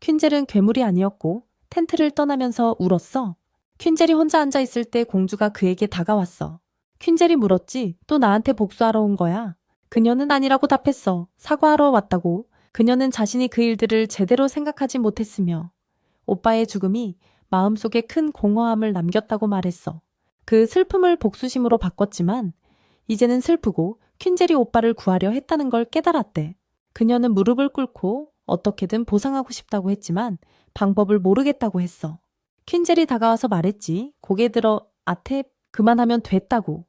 퀸젤은 괴물이 아니었고 텐트를 떠나면서 울었어. 퀸젤이 혼자 앉아있을 때 공주가 그에게 다가왔어. 퀸젤이 물었지. 또 나한테 복수하러 온 거야? 그녀는 아니라고 답했어. 사과하러 왔다고. 그녀는 자신이 그 일들을 제대로 생각하지 못했으며 오빠의 죽음이 마음속에 큰 공허함을 남겼다고 말했어. 그 슬픔을 복수심으로 바꿨지만 이제는 슬프고 퀸젤이 오빠를 구하려 했다는 걸 깨달았대. 그녀는 무릎을 꿇고 어떻게든 보상하고 싶다고 했지만 방법을 모르겠다고 했어. 퀸젤이 다가와서 말했지. 고개 들어 아테 그만하면 됐다고.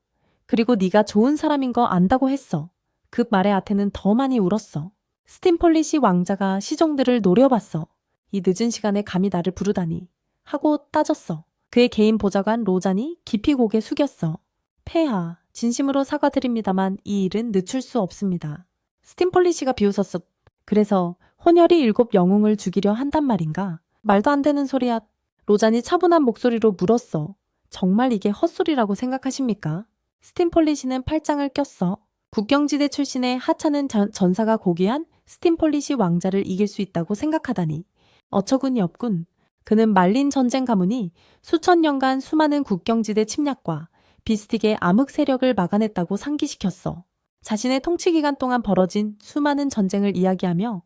그리고 네가 좋은 사람인 거 안다고 했어. 그 말에 아테는 더 많이 울었어. 스팀폴릿이 왕자가 시종들을 노려봤어. 이 늦은 시간에 감히 나를 부르다니 하고 따졌어. 그의 개인 보좌관 로잔이 깊이 고개 숙였어. 폐하, 진심으로 사과드립니다만 이 일은 늦출 수 없습니다. 스팀폴릿이가 비웃었어. 그래서 혼혈이 7 영웅을 죽이려 한단 말인가? 말도 안 되는 소리야. 로잔이 차분한 목소리로 물었어. 정말 이게 헛소리라고 생각하십니까? 스팀폴릿이는 팔짱을 꼈어. 국경지대 출신의 하찮은 전사가 고귀한 스팀폴릿이 왕자를 이길 수 있다고 생각하다니. 어처구니 없군. 그는 말린 전쟁 가문이 수천 년간 수많은 국경지대 침략과 비스틱의 암흑 세력을 막아냈다고 상기시켰어. 자신의 통치 기간 동안 벌어진 수많은 전쟁을 이야기하며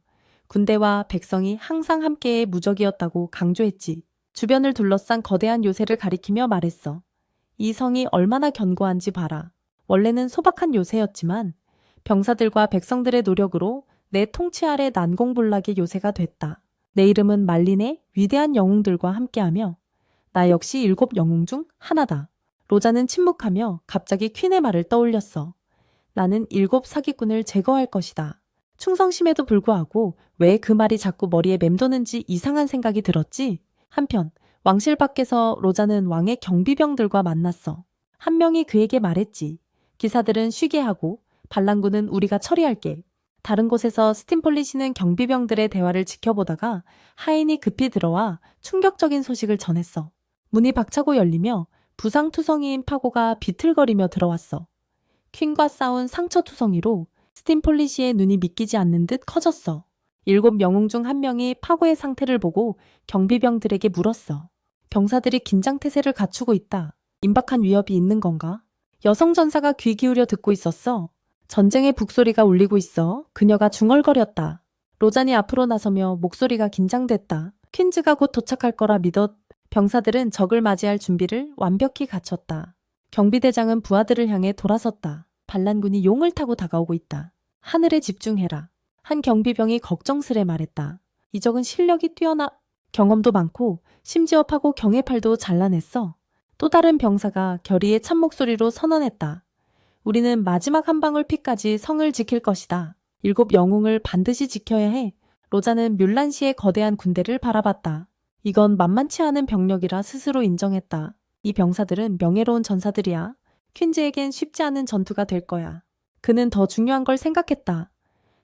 군대와 백성이 항상 함께의 무적이었다고 강조했지. 주변을 둘러싼 거대한 요새를 가리키며 말했어. 이 성이 얼마나 견고한지 봐라. 원래는 소박한 요새였지만 병사들과 백성들의 노력으로 내 통치 아래 난공불락의 요새가 됐다. 내 이름은 말린의 위대한 영웅들과 함께하며 나 역시 7 영웅 중 하나다. 로자는 침묵하며 갑자기 퀸의 말을 떠올렸어. 나는 7 사기꾼을 제거할 것이다. 충성심에도 불구하고 왜 그 말이 자꾸 머리에 맴도는지 이상한 생각이 들었지. 한편 왕실 밖에서 로자는 왕의 경비병들과 만났어. 한 명이 그에게 말했지. 기사들은 쉬게 하고 반란군은 우리가 처리할게. 다른 곳에서 스팀폴릿이는 경비병들의 대화를 지켜보다가 하인이 급히 들어와 충격적인 소식을 전했어. 문이 박차고 열리며 부상투성이인 파고가 비틀거리며 들어왔어. 퀸과 싸운 상처투성이로 스팀폴릿의 눈이 믿기지 않는 듯 커졌어. 7 영웅 중 한 명이 파고의 상태를 보고 경비병들에게 물었어. 병사들이 긴장태세를 갖추고 있다. 임박한 위협이 있는 건가? 여성 전사가 귀 기울여 듣고 있었어. 전쟁의 북소리가 울리고 있어. 그녀가 중얼거렸다. 로잔이 앞으로 나서며 목소리가 긴장됐다. 퀸즈가 곧 도착할 거라 믿었. 병사들은 적을 맞이할 준비를 완벽히 갖췄다. 경비대장은 부하들을 향해 돌아섰다. 반란군이 용을 타고 다가오고 있다. 하늘에 집중해라. 한 경비병이 걱정스레 말했다. 이 적은 실력이 뛰어나 경험도 많고 심지어 파고 경애팔도 잘라냈어. 또 다른 병사가 결의의 찬 목소리로 선언했다. 우리는 마지막 한 방울 피까지 성을 지킬 것이다. 7 영웅을 반드시 지켜야 해. 로자는 뮬란시의 거대한 군대를 바라봤다. 이건 만만치 않은 병력이라 스스로 인정했다. 이 병사들은 명예로운 전사들이야. 퀸즈에겐 쉽지 않은 전투가 될 거야. 그는 더 중요한 걸 생각했다.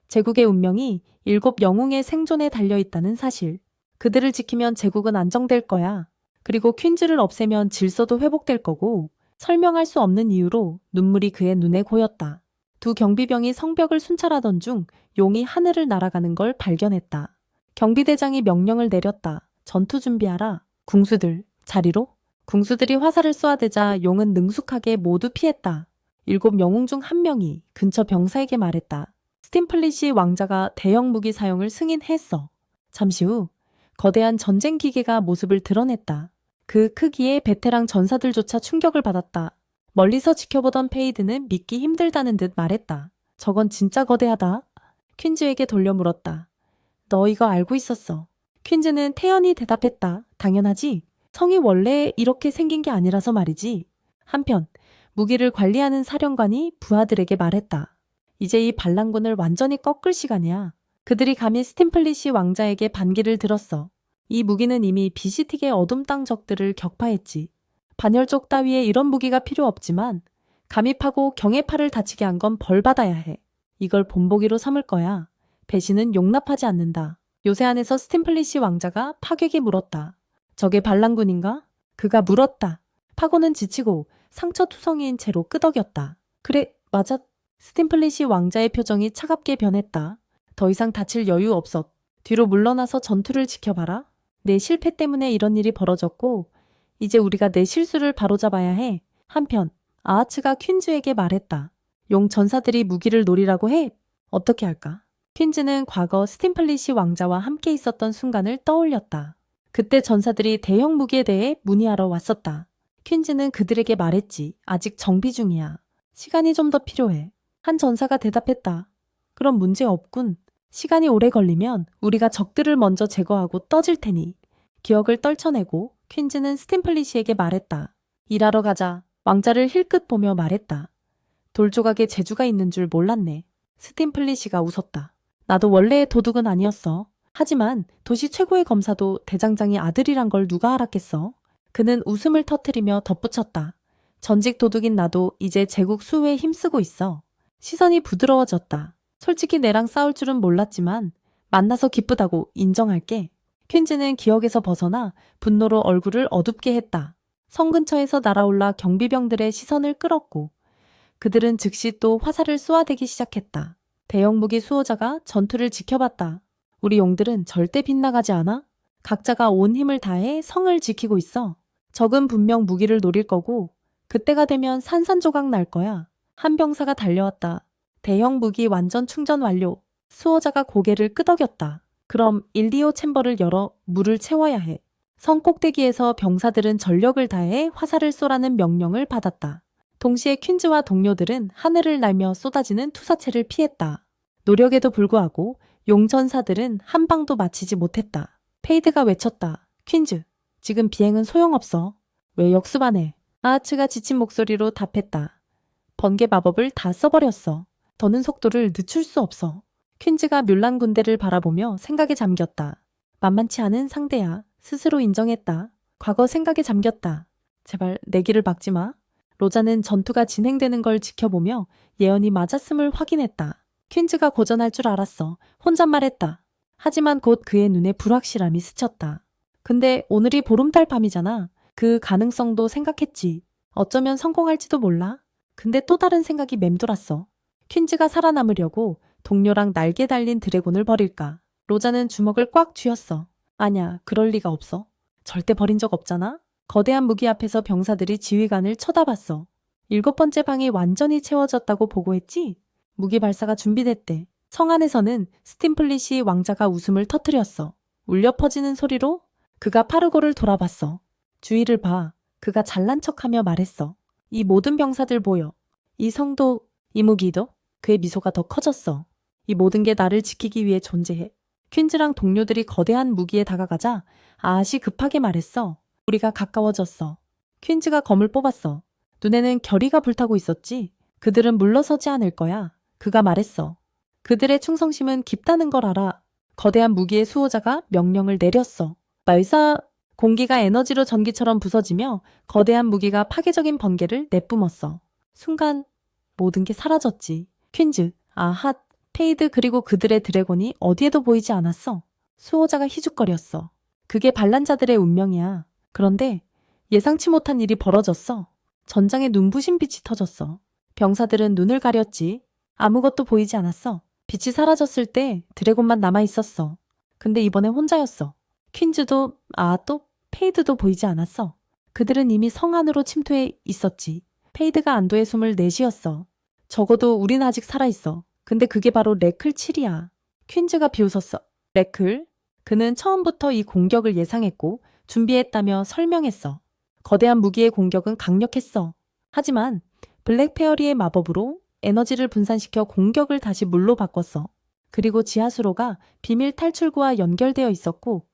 제국의 운명이 7 영웅의 생존에 달려있다는 사실. 그들을 지키면 제국은 안정될 거야. 그리고 퀸즈를 없애면 질서도 회복될 거고 설명할 수 없는 이유로 눈물이 그의 눈에 고였다. 2 경비병이 성벽을 순찰하던 중 용이 하늘을 날아가는 걸 발견했다. 경비대장이 명령을 내렸다. 전투 준비하라. 궁수들, 자리로. 궁수들이 화살을 쏘아대자 용은 능숙하게 모두 피했다. 7 영웅 중 한 명이 근처 병사에게 말했다. 스팀플릿이 왕자가 대형 무기 사용을 승인했어. 잠시 후 거대한 전쟁 기계가 모습을 드러냈다. 그 크기에 베테랑 전사들조차 충격을 받았다. 멀리서 지켜보던 페이드는 믿기 힘들다는 듯 말했다. 저건 진짜 거대하다. 퀸즈에게 돌려 물었다. 너 이거 알고 있었어. 퀸즈는 태연히 대답했다. 당연하지. 성이 원래 이렇게 생긴 게 아니라서 말이지. 한편 무기를 관리하는 사령관이 부하들에게 말했다. 이제 이 반란군을 완전히 꺾을 시간이야. 그들이 감히 스팀플릿이 왕자에게 반기를 들었어. 이 무기는 이미 비시틱의 어둠 땅 적들을 격파했지. 반열족 따위에 이런 무기가 필요 없지만 감히 파고 경애팔을 다치게 한 건 벌받아야 해. 이걸 본보기로 삼을 거야. 배신은 용납하지 않는다. 요새 안에서 스팀플릿이 왕자가 파괴에게 물었다. 저게 반란군인가? 그가 물었다. 파고는 지치고 상처투성이인 채로 끄덕였다. 그래, 맞아. 스팀플릿이 왕자의 표정이 차갑게 변했다. 더 이상 다칠 여유 없었. 뒤로 물러나서 전투를 지켜봐라. 내 실패 때문에 이런 일이 벌어졌고 이제 우리가 내 실수를 바로잡아야 해. 한편 아하츠가 퀸즈에게 말했다. 용 전사들이 무기를 노리라고 해. 어떻게 할까? 퀸즈는 과거 스팀플릿이 왕자와 함께 있었던 순간을 떠올렸다. 그때 전사들이 대형 무기에 대해 문의하러 왔었다. 퀸즈는 그들에게 말했지. 아직 정비 중이야. 시간이 좀 더 필요해. 한 전사가 대답했다. 그럼 문제 없군. 시간이 오래 걸리면 우리가 적들을 먼저 제거하고 떠질 테니. 기억을 떨쳐내고 퀸즈는 스팀플릿이에게 말했다. 일하러 가자. 왕자를 힐끗 보며 말했다. 돌조각에 재주가 있는 줄 몰랐네. 스팀플릿이가 웃었다. 나도 원래의 도둑은 아니었어. 하지만 도시 최고의 검사도 대장장이 아들이란 걸 누가 알았겠어? 그는 웃음을 터뜨리며 덧붙였다. 전직 도둑인 나도 이제 제국 수호에 힘쓰고 있어. 시선이 부드러워졌다. 솔직히 내랑 싸울 줄은 몰랐지만 만나서 기쁘다고 인정할게. 퀸즈는 기억에서 벗어나 분노로 얼굴을 어둡게 했다. 성 근처에서 날아올라 경비병들의 시선을 끌었고 그들은 즉시 또 화살을 쏘아대기 시작했다. 대형 무기 수호자가 전투를 지켜봤다. 우리 용들은 절대 빗나가지 않아? 각자가 온 힘을 다해 성을 지키고 있어. 적은 분명 무기를 노릴 거고 그때가 되면 산산조각 날 거야. 한 병사가 달려왔다. 대형 무기 완전 충전 완료. 수호자가 고개를 끄덕였다. 그럼 1, 2호 챔버를 열어 물을 채워야 해. 성 꼭대기에서 병사들은 전력을 다해 화살을 쏘라는 명령을 받았다. 동시에 퀸즈와 동료들은 하늘을 날며 쏟아지는 투사체를 피했다. 노력에도 불구하고 용전사들은 한 방도 맞히지 못했다. 페이드가 외쳤다. 퀸즈, 지금 비행은 소용없어. 왜 역수반해? 아하츠가 지친 목소리로 답했다. 번개 마법을 다 써버렸어. 더는 속도를 늦출 수 없어. 퀸즈가 뮬란 군대를 바라보며 생각에 잠겼다. 만만치 않은 상대야. 스스로 인정했다. 과거 생각에 잠겼다. 제발 내 길을 막지 마. 로자는 전투가 진행되는 걸 지켜보며 예언이 맞았음을 확인했다. 퀸즈가 고전할 줄 알았어. 혼잣말했다. 하지만 곧 그의 눈에 불확실함이 스쳤다. 근데 오늘이 보름달 밤이잖아. 그 가능성도 생각했지. 어쩌면 성공할지도 몰라. 근데 또 다른 생각이 맴돌았어. 퀸즈가 살아남으려고 동료랑 날개 달린 드래곤을 버릴까? 로자는 주먹을 꽉 쥐었어. 아냐, 그럴 리가 없어. 절대 버린 적 없잖아? 거대한 무기 앞에서 병사들이 지휘관을 쳐다봤어. 7번째 방이 완전히 채워졌다고 보고했지? 무기 발사가 준비됐대. 성 안에서는 스팀플릿이 왕자가 웃음을 터뜨렸어. 울려 퍼지는 소리로 그가 파르고를 돌아봤어. 주위를 봐. 그가 잘난 척하며 말했어. 이 모든 병사들 보여. 이 성도, 이 무기도? 그의 미소가 더 커졌어. 이 모든 게 나를 지키기 위해 존재해. 퀸즈랑 동료들이 거대한 무기에 다가가자 아앗이 급하게 말했어. 우리가 가까워졌어. 퀸즈가 검을 뽑았어. 눈에는 결의가 불타고 있었지. 그들은 물러서지 않을 거야. 그가 말했어. 그들의 충성심은 깊다는 걸 알아. 거대한 무기의 수호자가 명령을 내렸어. 말사 공기가 에너지로 전기처럼 부서지며 거대한 무기가 파괴적인 번개를 내뿜었어. 순간 모든 게 사라졌지. 퀸즈, 아핫, 페이드 그리고 그들의 드래곤이 어디에도 보이지 않았어. 수호자가 희죽거렸어. 그게 반란자들의 운명이야. 그런데 예상치 못한 일이 벌어졌어. 전장에 눈부신 빛이 터졌어. 병사들은 눈을 가렸지. 아무것도 보이지 않았어. 빛이 사라졌을 때 드래곤만 남아있었어. 근데 이번엔 혼자였어. 퀸즈도 아핫도 페이드도 보이지 않았어. 그들은 이미 성 안으로 침투해 있었지. 페이드가 안도의 숨을 내쉬었어. 적어도 우린 아직 살아있어. 근데 그게 바로 레클 7이야. 퀸즈가 비웃었어. 레클? 그는 처음부터 이 공격을 예상했고 준비했다며 설명했어. 거대한 무기의 공격은 강력했어. 하지만 블랙 페어리의 마법으로 에너지를 분산시켜 공격을 다시 물로 바꿨어. 그리고 지하수로가 비밀 탈출구와 연결되어 있었고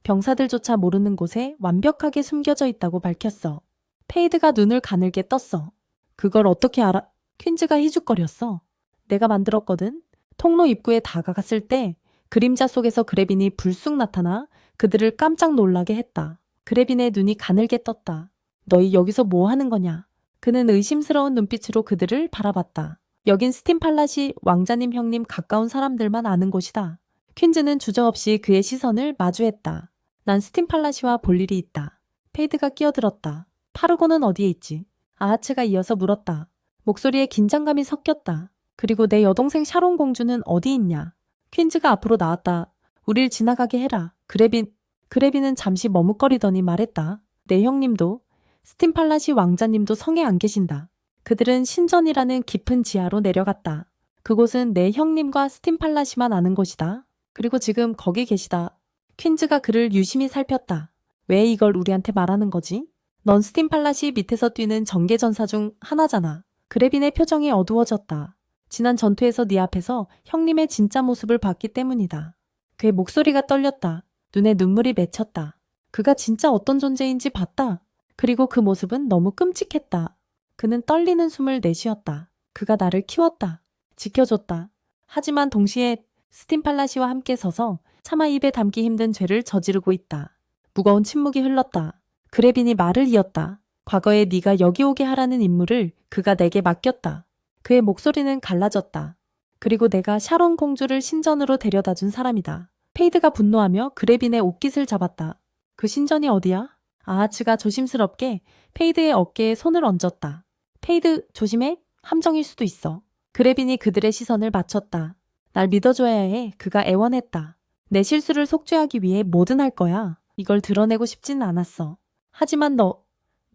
병사들조차 모르는 곳에 완벽하게 숨겨져 있다고 밝혔어. 페이드가 눈을 가늘게 떴어. 그걸 어떻게 알아? 퀸즈가 희죽거렸어. 내가 만들었거든. 통로 입구에 다가갔을 때 그림자 속에서 그레빈이 불쑥 나타나 그들을 깜짝 놀라게 했다. 그레빈의 눈이 가늘게 떴다. 너희 여기서 뭐 하는 거냐? 그는 의심스러운 눈빛으로 그들을 바라봤다. 여긴 스팀팔랏이 왕자님 형님 가까운 사람들만 아는 곳이다. 퀸즈는 주저없이 그의 시선을 마주했다. 난 스팀팔랏이와 볼 일이 있다. 페이드가 끼어들었다. 파르고는 어디에 있지? 아하츠가 이어서 물었다. 목소리에 긴장감이 섞였다. 그리고 내 여동생 샤론 공주는 어디 있냐? 퀸즈가 앞으로 나왔다. 우릴 지나가게 해라. 그레비는 잠시 머뭇거리더니 말했다. 내 형님도 스팀팔라시 왕자님도 성에 안 계신다. 그들은 신전이라는 깊은 지하로 내려갔다. 그곳은 내 형님과 스팀팔라시만 아는 곳이다. 그리고 지금 거기 계시다. 퀸즈가 그를 유심히 살폈다. 왜 이걸 우리한테 말하는 거지? 넌 스팀팔라시 밑에서 뛰는 정계전사 중 하나잖아. 그레빈의 표정이 어두워졌다. 지난 전투에서 네 앞에서 형님의 진짜 모습을 봤기 때문이다. 그의 목소리가 떨렸다. 눈에 눈물이 맺혔다. 그가 진짜 어떤 존재인지 봤다. 그리고 그 모습은 너무 끔찍했다. 그는 떨리는 숨을 내쉬었다. 그가 나를 키웠다. 지켜줬다. 하지만 동시에 스팀팔라시와 함께 서서 차마 입에 담기 힘든 죄를 저지르고 있다. 무거운 침묵이 흘렀다. 그레빈이 말을 이었다. 과거에 네가 여기 오게 하라는 임무를 그가 내게 맡겼다. 그의 목소리는 갈라졌다. 그리고 내가 샤론 공주를 신전으로 데려다준 사람이다. 페이드가 분노하며 그레빈의 옷깃을 잡았다. 그 신전이 어디야? 아하츠가 조심스럽게 페이드의 어깨에 손을 얹었다. 페이드, 조심해. 함정일 수도 있어. 그레빈이 그들의 시선을 맞췄다. 날 믿어줘야 해. 그가 애원했다. 내 실수를 속죄하기 위해 뭐든 할 거야. 이걸 드러내고 싶지는 않았어. 하지만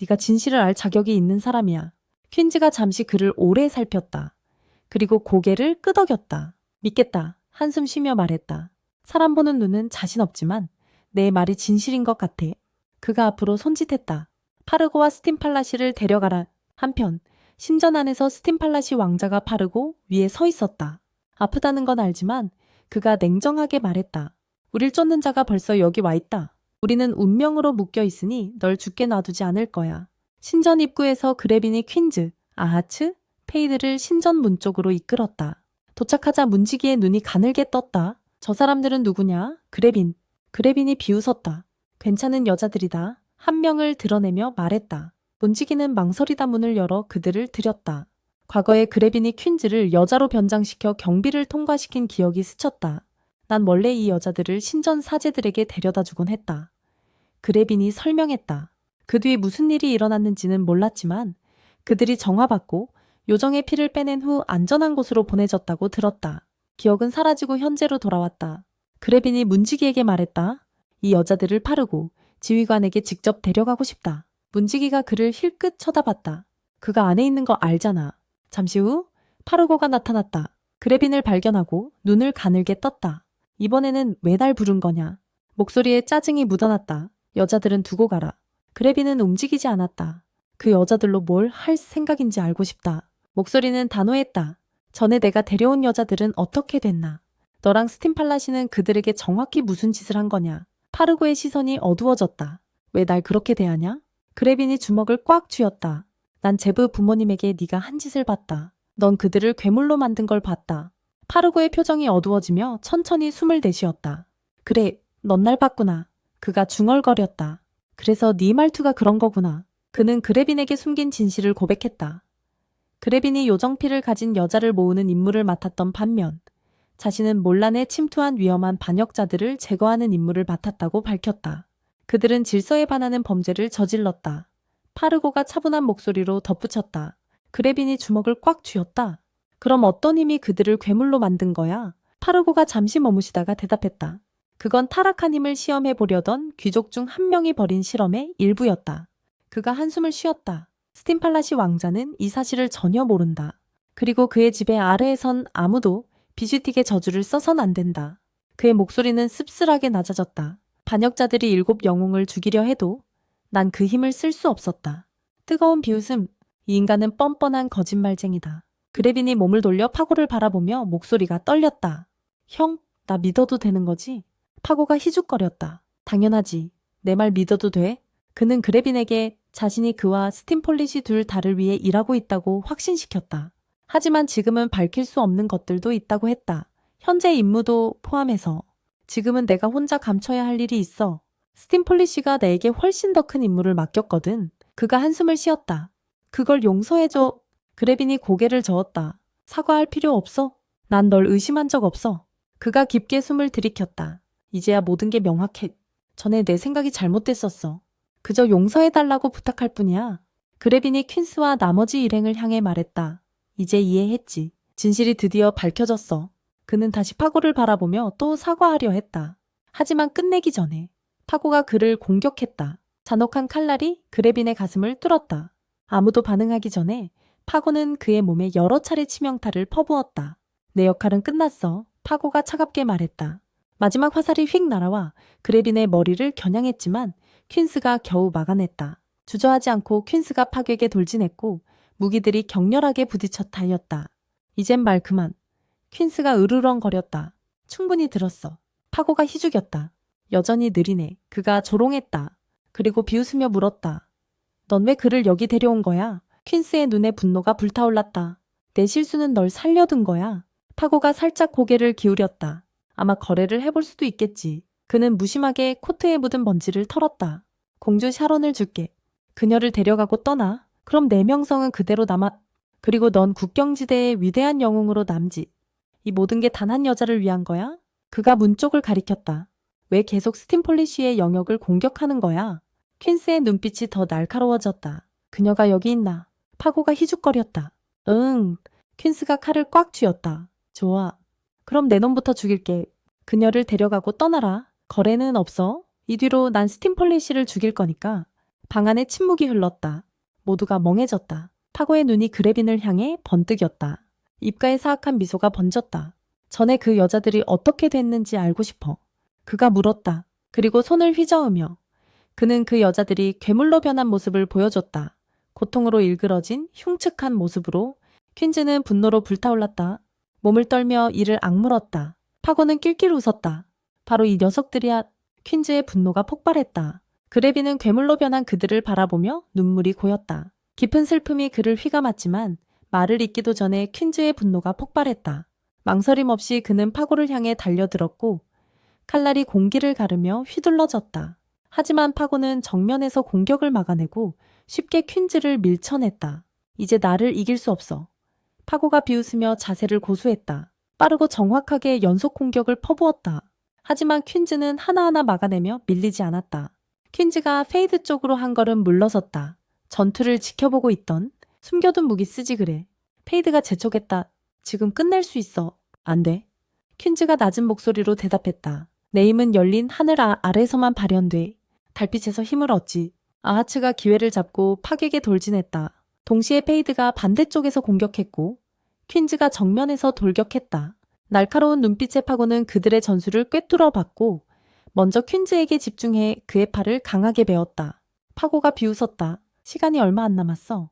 네가 진실을 알 자격이 있는 사람이야. 퀸즈가 잠시 그를 오래 살폈다. 그리고 고개를 끄덕였다. 믿겠다. 한숨 쉬며 말했다. 사람 보는 눈은 자신 없지만 내 말이 진실인 것 같아. 그가 앞으로 손짓했다. 파르고와 스팀팔라시를 데려가라. 한편 신전 안에서 스팀팔라시 왕자가 파르고 위에 서 있었다. 아프다는 건 알지만 그가 냉정하게 말했다. 우릴 쫓는 자가 벌써 여기 와 있다. 우리는 운명으로 묶여 있으니 널 죽게 놔두지 않을 거야. 신전 입구에서 그레빈이 퀸즈, 아하츠, 페이드를 신전 문 쪽으로 이끌었다. 도착하자 문지기의 눈이 가늘게 떴다. 저 사람들은 누구냐? 그레빈이 비웃었다. 괜찮은 여자들이다. 한 명을 드러내며 말했다. 문지기는 망설이다 문을 열어 그들을 들였다. 과거에 그레빈이 퀸즈를 여자로 변장시켜 경비를 통과시킨 기억이 스쳤다. 난 원래 이 여자들을 신전 사제들에게 데려다 주곤 했다. 그레빈이 설명했다. 그 뒤 무슨 일이 일어났는지는 몰랐지만 그들이 정화받고 요정의 피를 빼낸 후 안전한 곳으로 보내졌다고 들었다. 기억은 사라지고 현재로 돌아왔다. 그레빈이 문지기에게 말했다. 이 여자들을 파르고 지휘관에게 직접 데려가고 싶다. 문지기가 그를 힐끗 쳐다봤다. 그가 안에 있는 거 알잖아. 잠시 후 파르고가 나타났다. 그레빈을 발견하고 눈을 가늘게 떴다. 이번에는 왜 날 부른 거냐. 목소리에 짜증이 묻어났다. 여자들은 두고 가라. 그레빈은 움직이지 않았다. 그 여자들로 뭘 할 생각인지 알고 싶다. 목소리는 단호했다. 전에 내가 데려온 여자들은 어떻게 됐나? 너랑 스팀팔라시는 그들에게 정확히 무슨 짓을 한 거냐? 파르고의 시선이 어두워졌다. 왜 날 그렇게 대하냐? 그레빈이 주먹을 꽉 쥐었다. 난 제브 부모님에게 네가 한 짓을 봤다. 넌 그들을 괴물로 만든 걸 봤다. 파르고의 표정이 어두워지며 천천히 숨을 내쉬었다. 그래, 넌 날 봤구나. 그가 중얼거렸다. 그래서 네 말투가 그런 거구나. 그는 그레빈에게 숨긴 진실을 고백했다. 그레빈이 요정피를 가진 여자를 모으는 임무를 맡았던 반면 자신은 몰란에 침투한 위험한 반역자들을 제거하는 임무를 맡았다고 밝혔다. 그들은 질서에 반하는 범죄를 저질렀다. 파르고가 차분한 목소리로 덧붙였다. 그레빈이 주먹을 꽉 쥐었다. 그럼 어떤 힘이 그들을 괴물로 만든 거야? 파르고가 잠시 머무시다가 대답했다. 그건 타락한 힘을 시험해 보려던 귀족 중 한 명이 벌인 실험의 일부였다. 그가 한숨을 쉬었다. 스팀팔라시 왕자는 이 사실을 전혀 모른다. 그리고 그의 지배 아래에선 아무도 비슈틱의 저주를 써선 안 된다. 그의 목소리는 씁쓸하게 낮아졌다. 반역자들이 7 영웅을 죽이려 해도 난 그 힘을 쓸 수 없었다. 뜨거운 비웃음. 이 인간은 뻔뻔한 거짓말쟁이다. 그레빈이 몸을 돌려 파고를 바라보며 목소리가 떨렸다. 형, 나 믿어도 되는 거지? 파고가 희죽거렸다. 당연하지. 내 말 믿어도 돼? 그는 그레빈에게 자신이 그와 스팀폴릿이 둘 다를 위해 일하고 있다고 확신시켰다. 하지만 지금은 밝힐 수 없는 것들도 있다고 했다. 현재 임무도 포함해서. 지금은 내가 혼자 감춰야 할 일이 있어. 스팀폴릿이가 내게 훨씬 더 큰 임무를 맡겼거든. 그가 한숨을 쉬었다. 그걸 용서해줘. 그레빈이 고개를 저었다. 사과할 필요 없어. 난 널 의심한 적 없어. 그가 깊게 숨을 들이켰다. 이제야 모든 게 명확해. 전에 내 생각이 잘못됐었어. 그저 용서해달라고 부탁할 뿐이야. 그레빈이 퀸스와 나머지 일행을 향해 말했다. 이제 이해했지. 진실이 드디어 밝혀졌어. 그는 다시 파고를 바라보며 또 사과하려 했다. 하지만 끝내기 전에 파고가 그를 공격했다. 잔혹한 칼날이 그레빈의 가슴을 뚫었다. 아무도 반응하기 전에 파고는 그의 몸에 여러 차례 치명타를 퍼부었다. 내 역할은 끝났어. 파고가 차갑게 말했다. 마지막 화살이 휙 날아와 그레빈의 머리를 겨냥했지만 퀸스가 겨우 막아냈다. 주저하지 않고 퀸스가 파괴에게 돌진했고 무기들이 격렬하게 부딪혀 달렸다. 이젠 말 그만. 퀸스가 으르렁거렸다. 충분히 들었어. 파고가 희죽였다. 여전히 느리네. 그가 조롱했다. 그리고 비웃으며 물었다. 넌 왜 그를 여기 데려온 거야? 퀸스의 눈에 분노가 불타올랐다. 내 실수는 널 살려둔 거야. 파고가 살짝 고개를 기울였다. 아마 거래를 해볼 수도 있겠지. 그는 무심하게 코트에 묻은 먼지를 털었다. 공주 샤론을 줄게. 그녀를 데려가고 떠나. 그럼 내 명성은 그대로 남아. 그리고 넌 국경지대의 위대한 영웅으로 남지. 이 모든 게 단 한 여자를 위한 거야? 그가 문 쪽을 가리켰다. 왜 계속 스팀폴리쉬의 영역을 공격하는 거야? 퀸스의 눈빛이 더 날카로워졌다. 그녀가 여기 있나? 파고가 희죽거렸다. 응. 퀸스가 칼을 꽉 쥐었다. 좋아. 그럼 내 놈부터 죽일게. 그녀를 데려가고 떠나라. 거래는 없어. 이 뒤로 난 스팀폴리쉬를 죽일 거니까. 방 안에 침묵이 흘렀다. 모두가 멍해졌다. 파고의 눈이 그레빈을 향해 번뜩였다. 입가에 사악한 미소가 번졌다. 전에 그 여자들이 어떻게 됐는지 알고 싶어. 그가 물었다. 그리고 손을 휘저으며. 그는 그 여자들이 괴물로 변한 모습을 보여줬다. 고통으로 일그러진 흉측한 모습으로. 퀸즈는 분노로 불타올랐다. 몸을 떨며 이를 악물었다. 파고는 낄낄 웃었다. 바로 이 녀석들이야. 퀸즈의 분노가 폭발했다. 그레빈은 괴물로 변한 그들을 바라보며 눈물이 고였다. 깊은 슬픔이 그를 휘감았지만 말을 잇기도 전에 퀸즈의 분노가 폭발했다. 망설임 없이 그는 파고를 향해 달려들었고 칼날이 공기를 가르며 휘둘러졌다. 하지만 파고는 정면에서 공격을 막아내고 쉽게 퀸즈를 밀쳐냈다. 이제 나를 이길 수 없어. 파고가 비웃으며 자세를 고수했다. 빠르고 정확하게 연속 공격을 퍼부었다. 하지만 퀸즈는 하나하나 막아내며 밀리지 않았다. 퀸즈가 페이드 쪽으로 한 걸음 물러섰다. 전투를 지켜보고 있던 숨겨둔 무기 쓰지 그래. 페이드가 재촉했다. 지금 끝낼 수 있어. 안 돼. 퀸즈가 낮은 목소리로 대답했다. 내 힘은 열린 하늘 아래서만 발현돼. 달빛에서 힘을 얻지. 아하츠가 기회를 잡고 파괴에 돌진했다. 동시에 페이드가 반대쪽에서 공격했고 퀸즈가 정면에서 돌격했다. 날카로운 눈빛의 파고는 그들의 전술을 꿰뚫어 봤고 먼저 퀸즈에게 집중해 그의 팔을 강하게 베었다. 파고가 비웃었다. 시간이 얼마 안 남았어.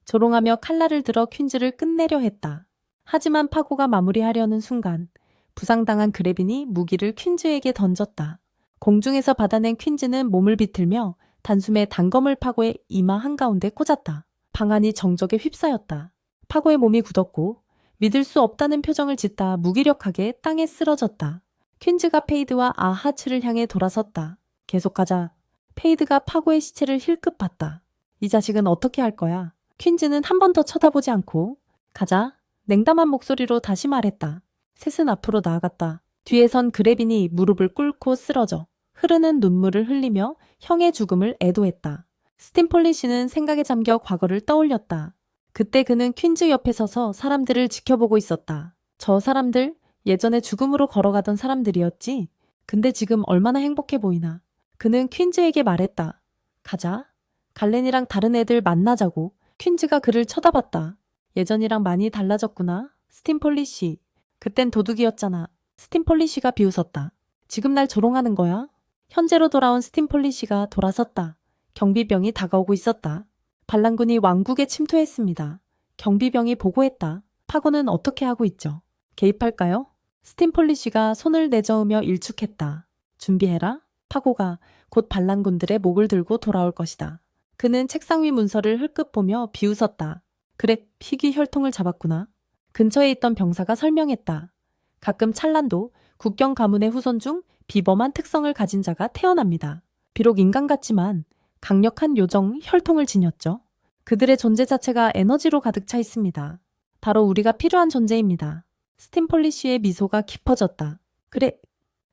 조롱하며 칼날을 들어 퀸즈를 끝내려 했다. 하지만 파고가 마무리하려는 순간 부상당한 그레빈이 무기를 퀸즈에게 던졌다. 공중에서 받아낸 퀸즈는 몸을 비틀며 단숨에 단검을 파고의 이마 한가운데 꽂았다. 방안이 정적에 휩싸였다. 파고의 몸이 굳었고 믿을 수 없다는 표정을 짓다 무기력하게 땅에 쓰러졌다. 퀸즈가 페이드와 아하츠를 향해 돌아섰다. 계속하자. 페이드가 파고의 시체를 힐끗 봤다. 이 자식은 어떻게 할 거야? 퀸즈는 한 번 더 쳐다보지 않고 가자. 냉담한 목소리로 다시 말했다. 셋은 앞으로 나아갔다. 뒤에 선 그레빈이 무릎을 꿇고 쓰러져 흐르는 눈물을 흘리며 형의 죽음을 애도했다. 스팀폴리쉬는 생각에 잠겨 과거를 떠올렸다. 그때 그는 퀸즈 옆에 서서 사람들을 지켜보고 있었다. 저 사람들 예전에 죽음으로 걸어가던 사람들이었지. 근데 지금 얼마나 행복해 보이나. 그는 퀸즈에게 말했다. 가자. 갈렌이랑 다른 애들 만나자고. 퀸즈가 그를 쳐다봤다. 예전이랑 많이 달라졌구나. 스팀폴리쉬. 그땐 도둑이었잖아. 스팀폴리쉬가 비웃었다. 지금 날 조롱하는 거야? 현재로 돌아온 스팀폴리쉬가 돌아섰다. 경비병이 다가오고 있었다. 반란군이 왕국에 침투했습니다. 경비병이 보고했다. 파고는 어떻게 하고 있죠? 개입할까요? 스팀폴리쉬가 손을 내저으며 일축했다. 준비해라. 파고가 곧 반란군들의 목을 들고 돌아올 것이다. 그는 책상 위 문서를 흘끗 보며 비웃었다. 그래, 희귀 혈통을 잡았구나. 근처에 있던 병사가 설명했다. 가끔 찰란도 국경 가문의 후손 중 비범한 특성을 가진 자가 태어납니다. 비록 인간 같지만 강력한 요정 혈통을 지녔죠. 그들의 존재 자체가 에너지로 가득 차 있습니다. 바로 우리가 필요한 존재입니다. 스팀폴리쉬의 미소가 깊어졌다. 그래.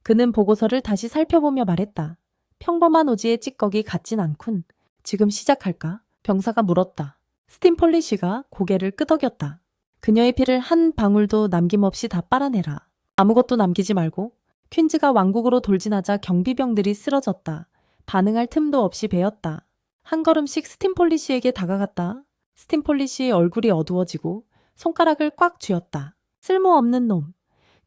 그는 보고서를 다시 살펴보며 말했다. 평범한 오지의 찌꺼기 같진 않군. 지금 시작할까? 병사가 물었다. 스팀폴리쉬가 고개를 끄덕였다. 그녀의 피를 한 방울도 남김없이 다 빨아내라. 아무것도 남기지 말고. 퀸즈가 왕국으로 돌진하자 경비병들이 쓰러졌다. 반응할 틈도 없이 베었다. 한 걸음씩 스팀폴리시에게 다가갔다. 스팀폴리시의 얼굴이 어두워지고 손가락을 꽉 쥐었다. 쓸모없는 놈.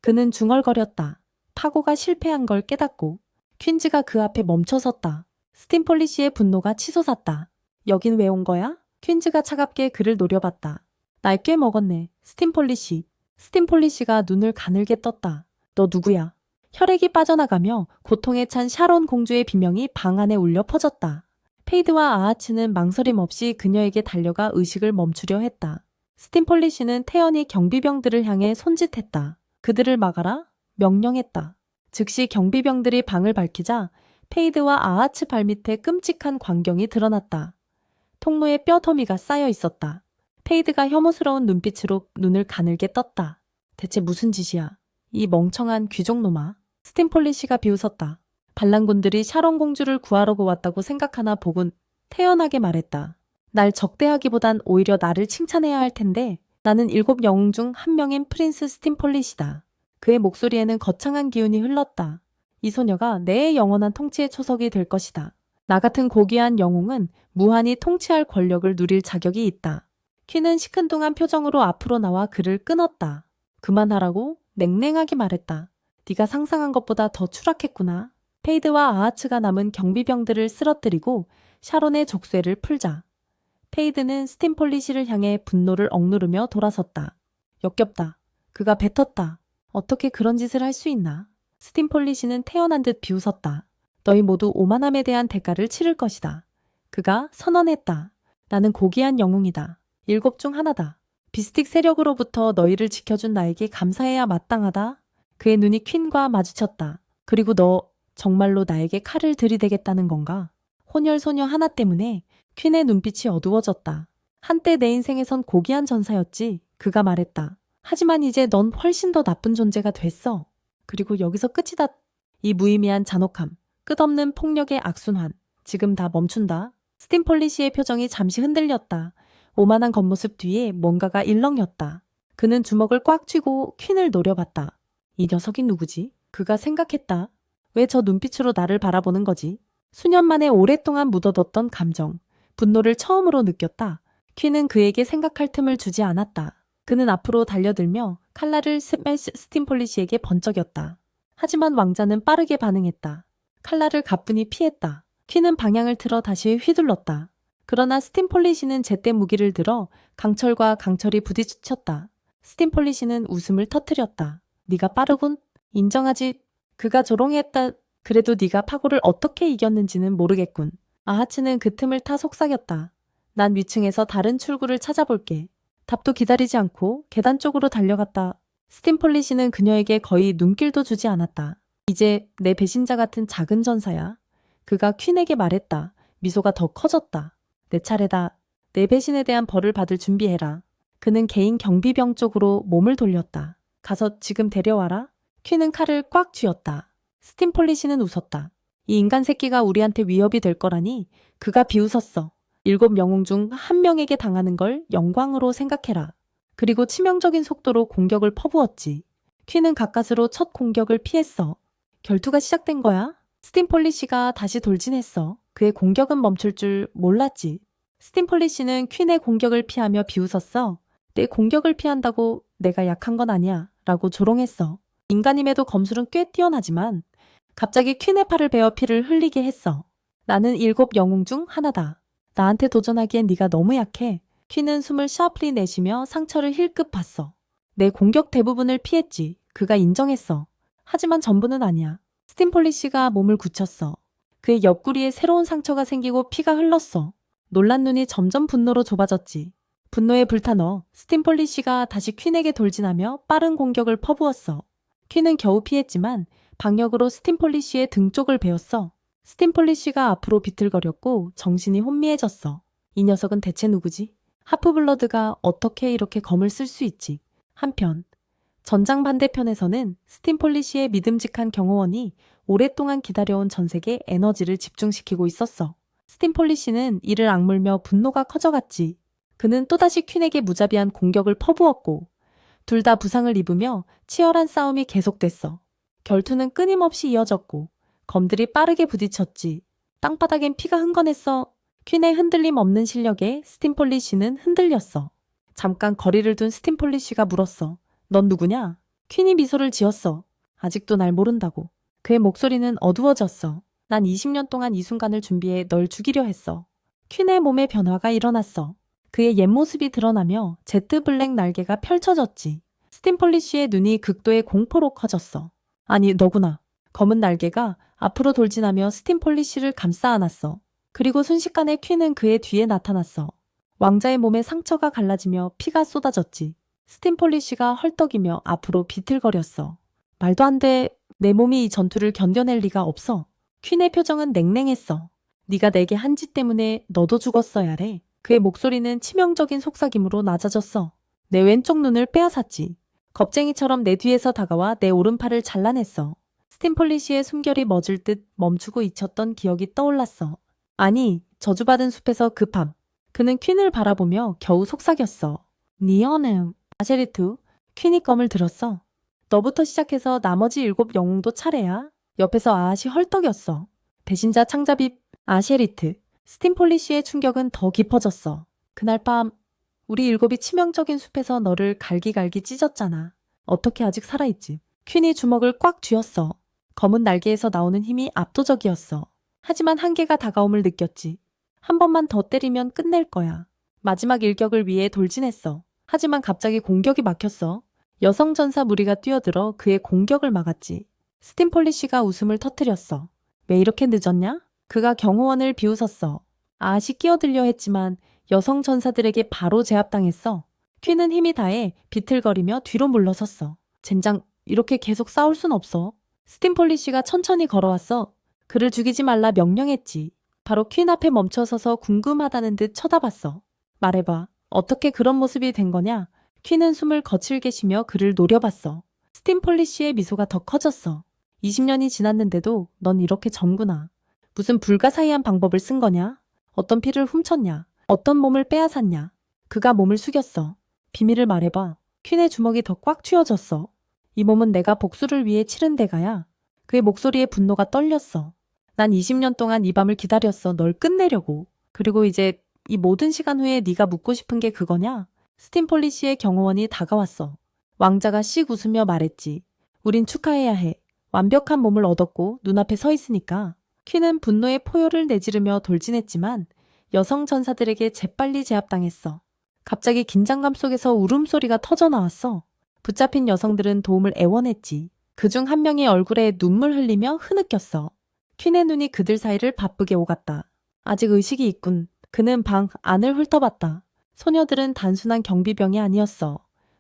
그는 중얼거렸다. 파고가 실패한 걸 깨닫고 퀸즈가 그 앞에 멈춰섰다. 스팀폴리시의 분노가 치솟았다. 여긴 왜 온 거야? 퀸즈가 차갑게 그를 노려봤다. 날 꽤 먹었네. 스팀폴리시. 스팀폴리시가 눈을 가늘게 떴다. 너 누구야? 혈액이 빠져나가며 고통에 찬 샤론 공주의 비명이 방 안에 울려 퍼졌다. 페이드와 아하츠는 망설임 없이 그녀에게 달려가 의식을 멈추려 했다. 스팀폴리시는 태연히 경비병들을 향해 손짓했다. 그들을 막아라? 명령했다. 즉시 경비병들이 방을 밝히자 페이드와 아하츠 발밑에 끔찍한 광경이 드러났다. 통로에 뼈 더미가 쌓여 있었다. 페이드가 혐오스러운 눈빛으로 눈을 가늘게 떴다. 대체 무슨 짓이야? 이 멍청한 귀족놈아. 스팀폴리시가 비웃었다. 반란군들이 샤론 공주를 구하러 왔다고 생각하나 보군 태연하게 말했다. 날 적대하기보단 오히려 나를 칭찬해야 할 텐데 나는 7 영웅 중 한 명인 프린스 스팀폴리시다. 그의 목소리에는 거창한 기운이 흘렀다. 이 소녀가 내 영원한 통치의 초석이 될 것이다. 나 같은 고귀한 영웅은 무한히 통치할 권력을 누릴 자격이 있다. 퀸은 시큰둥한 표정으로 앞으로 나와 그를 끊었다. 그만하라고 냉랭하게 말했다. 네가 상상한 것보다 더 추락했구나. 페이드와 아하츠가 남은 경비병들을 쓰러뜨리고 샤론의 족쇄를 풀자. 페이드는 스팀폴리시를 향해 분노를 억누르며 돌아섰다. 역겹다. 그가 뱉었다. 어떻게 그런 짓을 할 수 있나? 스팀폴리시는 태연한 듯 비웃었다. 너희 모두 오만함에 대한 대가를 치를 것이다. 그가 선언했다. 나는 고귀한 영웅이다. 7 중 하나다. 비스틱 세력으로부터 너희를 지켜준 나에게 감사해야 마땅하다. 그의 눈이 퀸과 마주쳤다. 그리고 너 정말로 나에게 칼을 들이대겠다는 건가? 혼혈소녀 하나 때문에 퀸의 눈빛이 어두워졌다. 한때 내 인생에선 고귀한 전사였지. 그가 말했다. 하지만 이제 넌 훨씬 더 나쁜 존재가 됐어. 그리고 여기서 끝이다. 이 무의미한 잔혹함, 끝없는 폭력의 악순환. 지금 다 멈춘다. 스팀폴리시의 표정이 잠시 흔들렸다. 오만한 겉모습 뒤에 뭔가가 일렁였다. 그는 주먹을 꽉 쥐고 퀸을 노려봤다. 이 녀석이 누구지? 그가 생각했다. 왜 저 눈빛으로 나를 바라보는 거지? 수년 만에 오랫동안 묻어뒀던 감정, 분노를 처음으로 느꼈다. 퀸은 그에게 생각할 틈을 주지 않았다. 그는 앞으로 달려들며 칼날을 스팀폴리시에게 번쩍였다. 하지만 왕자는 빠르게 반응했다. 칼날을 가뿐히 피했다. 퀸은 방향을 틀어 다시 휘둘렀다. 그러나 스팀폴리시는 제때 무기를 들어 강철과 강철이 부딪혔다. 스팀폴리시는 웃음을 터뜨렸다. 네가 빠르군. 인정하지. 그가 조롱했다. 그래도 네가 파고를 어떻게 이겼는지는 모르겠군. 아하츠는 그 틈을 타 속삭였다. 난 위층에서 다른 출구를 찾아볼게. 답도 기다리지 않고 계단 쪽으로 달려갔다. 스팀폴리시는 그녀에게 거의 눈길도 주지 않았다. 이제 내 배신자 같은 작은 전사야. 그가 퀸에게 말했다. 미소가 더 커졌다. 내 차례다. 내 배신에 대한 벌을 받을 준비해라. 그는 개인 경비병 쪽으로 몸을 돌렸다. 가서 지금 데려와라. 퀸은 칼을 꽉 쥐었다. 스팀폴리시는 웃었다. 이 인간 새끼가 우리한테 위협이 될 거라니. 그가 비웃었어. 7 영웅 중 한 명에게 당하는 걸 영광으로 생각해라. 그리고 치명적인 속도로 공격을 퍼부었지. 퀸은 가까스로 첫 공격을 피했어. 결투가 시작된 거야? 스팀폴리시가 다시 돌진했어. 그의 공격은 멈출 줄 몰랐지. 스팀폴리시는 퀸의 공격을 피하며 비웃었어. 내 공격을 피한다고 내가 약한 건 아니야. 라고 조롱했어. 인간임에도 검술은 꽤 뛰어나지만 갑자기 퀸의 팔을 베어 피를 흘리게 했어. 나는 7 영웅 중 하나다. 나한테 도전하기엔 네가 너무 약해. 퀸은 숨을 샤프리 내쉬며 상처를 힐끗 봤어. 내 공격 대부분을 피했지. 그가 인정했어. 하지만 전부는 아니야. 스팀폴리시가 몸을 굳혔어. 그의 옆구리에 새로운 상처가 생기고 피가 흘렀어. 놀란 눈이 점점 분노로 좁아졌지. 분노에 불타너 스팀폴리시가 다시 퀸에게 돌진하며 빠른 공격을 퍼부었어. 퀸은 겨우 피했지만 방역으로 스팀폴리시의 등 쪽을 베었어. 스팀폴리시가 앞으로 비틀거렸고 정신이 혼미해졌어. 이 녀석은 대체 누구지? 하프블러드가 어떻게 이렇게 검을 쓸 수 있지? 한편 전장 반대편에서는 스팀폴리시의 믿음직한 경호원이 오랫동안 기다려온 전색에 에너지를 집중시키고 있었어. 스팀폴리시는 이를 악물며 분노가 커져갔지. 그는 또다시 퀸에게 무자비한 공격을 퍼부었고 둘 다 부상을 입으며 치열한 싸움이 계속됐어. 결투는 끊임없이 이어졌고 검들이 빠르게 부딪혔지. 땅바닥엔 피가 흥건했어. 퀸의 흔들림 없는 실력에 스팀폴리쉬는 흔들렸어. 잠깐 거리를 둔 스팀폴리쉬가 물었어. 넌 누구냐? 퀸이 미소를 지었어. 아직도 날 모른다고. 그의 목소리는 어두워졌어. 난 20년 동안 이 순간을 준비해 널 죽이려 했어. 퀸의 몸에 변화가 일어났어. 그의 옛 모습이 드러나며 제트 블랙 날개가 펼쳐졌지. 스팀폴리쉬의 눈이 극도의 공포로 커졌어. 아니, 너구나. 검은 날개가 앞으로 돌진하며 스팀폴리쉬를 감싸 안았어. 그리고 순식간에 퀸은 그의 뒤에 나타났어. 왕자의 몸에 상처가 갈라지며 피가 쏟아졌지. 스팀폴리쉬가 헐떡이며 앞으로 비틀거렸어. 말도 안 돼. 내 몸이 이 전투를 견뎌낼 리가 없어. 퀸의 표정은 냉랭했어. 네가 내게 한 짓 때문에 너도 죽었어야 해. 그의 목소리는 치명적인 속삭임으로 낮아졌어. 내 왼쪽 눈을 빼앗았지. 겁쟁이처럼 내 뒤에서 다가와 내 오른팔을 잘라냈어. 스팀폴리쉬의 숨결이 멎을 듯 멈추고 잊혔던 기억이 떠올랐어. 아니, 저주받은 숲에서 그 밤. 그는 퀸을 바라보며 겨우 속삭였어. 니어는 아셰리투. 퀸이 껌을 들었어. 너부터 시작해서 나머지 7 영웅도 차례야. 옆에서 아앗이 헐떡였어. 배신자 창자비 아셰리트. 스팀폴리쉬의 충격은 더 깊어졌어. 그날 밤 우리 7이 치명적인 숲에서 너를 갈기갈기 찢었잖아. 어떻게 아직 살아있지? 퀸이 주먹을 꽉 쥐었어. 검은 날개에서 나오는 힘이 압도적이었어. 하지만 한계가 다가옴을 느꼈지. 한 번만 더 때리면 끝낼 거야. 마지막 일격을 위해 돌진했어. 하지만 갑자기 공격이 막혔어. 여성 전사 무리가 뛰어들어 그의 공격을 막았지. 스팀폴리쉬가 웃음을 터뜨렸어. 왜 이렇게 늦었냐? 그가 경호원을 비웃었어. 아앗이 끼어들려 했지만 여성 전사들에게 바로 제압당했어. 퀸은 힘이 다해 비틀거리며 뒤로 물러섰어. 젠장, 이렇게 계속 싸울 순 없어. 스팀폴리쉬가 천천히 걸어왔어. 그를 죽이지 말라 명령했지. 바로 퀸 앞에 멈춰서서 궁금하다는 듯 쳐다봤어. 말해봐. 어떻게 그런 모습이 된 거냐? 퀸은 숨을 거칠게 쉬며 그를 노려봤어. 스팀폴리쉬의 미소가 더 커졌어. 20년이 지났는데도 넌 이렇게 젊구나. 무슨 불가사의한 방법을 쓴 거냐? 어떤 피를 훔쳤냐? 어떤 몸을 빼앗았냐? 그가 몸을 숙였어. 비밀을 말해봐. 퀸의 주먹이 더 꽉 쥐어졌어. 이 몸은 내가 복수를 위해 치른 대가야. 그의 목소리에 분노가 떨렸어. 난 20년 동안 이 밤을 기다렸어. 널 끝내려고. 그리고 이제 이 모든 시간 후에 네가 묻고 싶은 게 그거냐? 스팀폴리쉬의 경호원이 다가왔어. 왕자가 씩 웃으며 말했지. 우린 축하해야 해. 완벽한 몸을 얻었고 눈앞에 서 있으니까. 퀸은 분노의 포효를 내지르며 돌진했지만 여성 전사들에게 재빨리 제압당했어. 갑자기 긴장감 속에서 울음소리가 터져나왔어. 붙잡힌 여성들은 도움을 애원했지. 그중 한 명의 얼굴에 눈물 흘리며 흐느꼈어. 퀸의 눈이 그들 사이를 바쁘게 오갔다. 아직 의식이 있군. 그는 방 안을 훑어봤다. 소녀들은 단순한 경비병이 아니었어.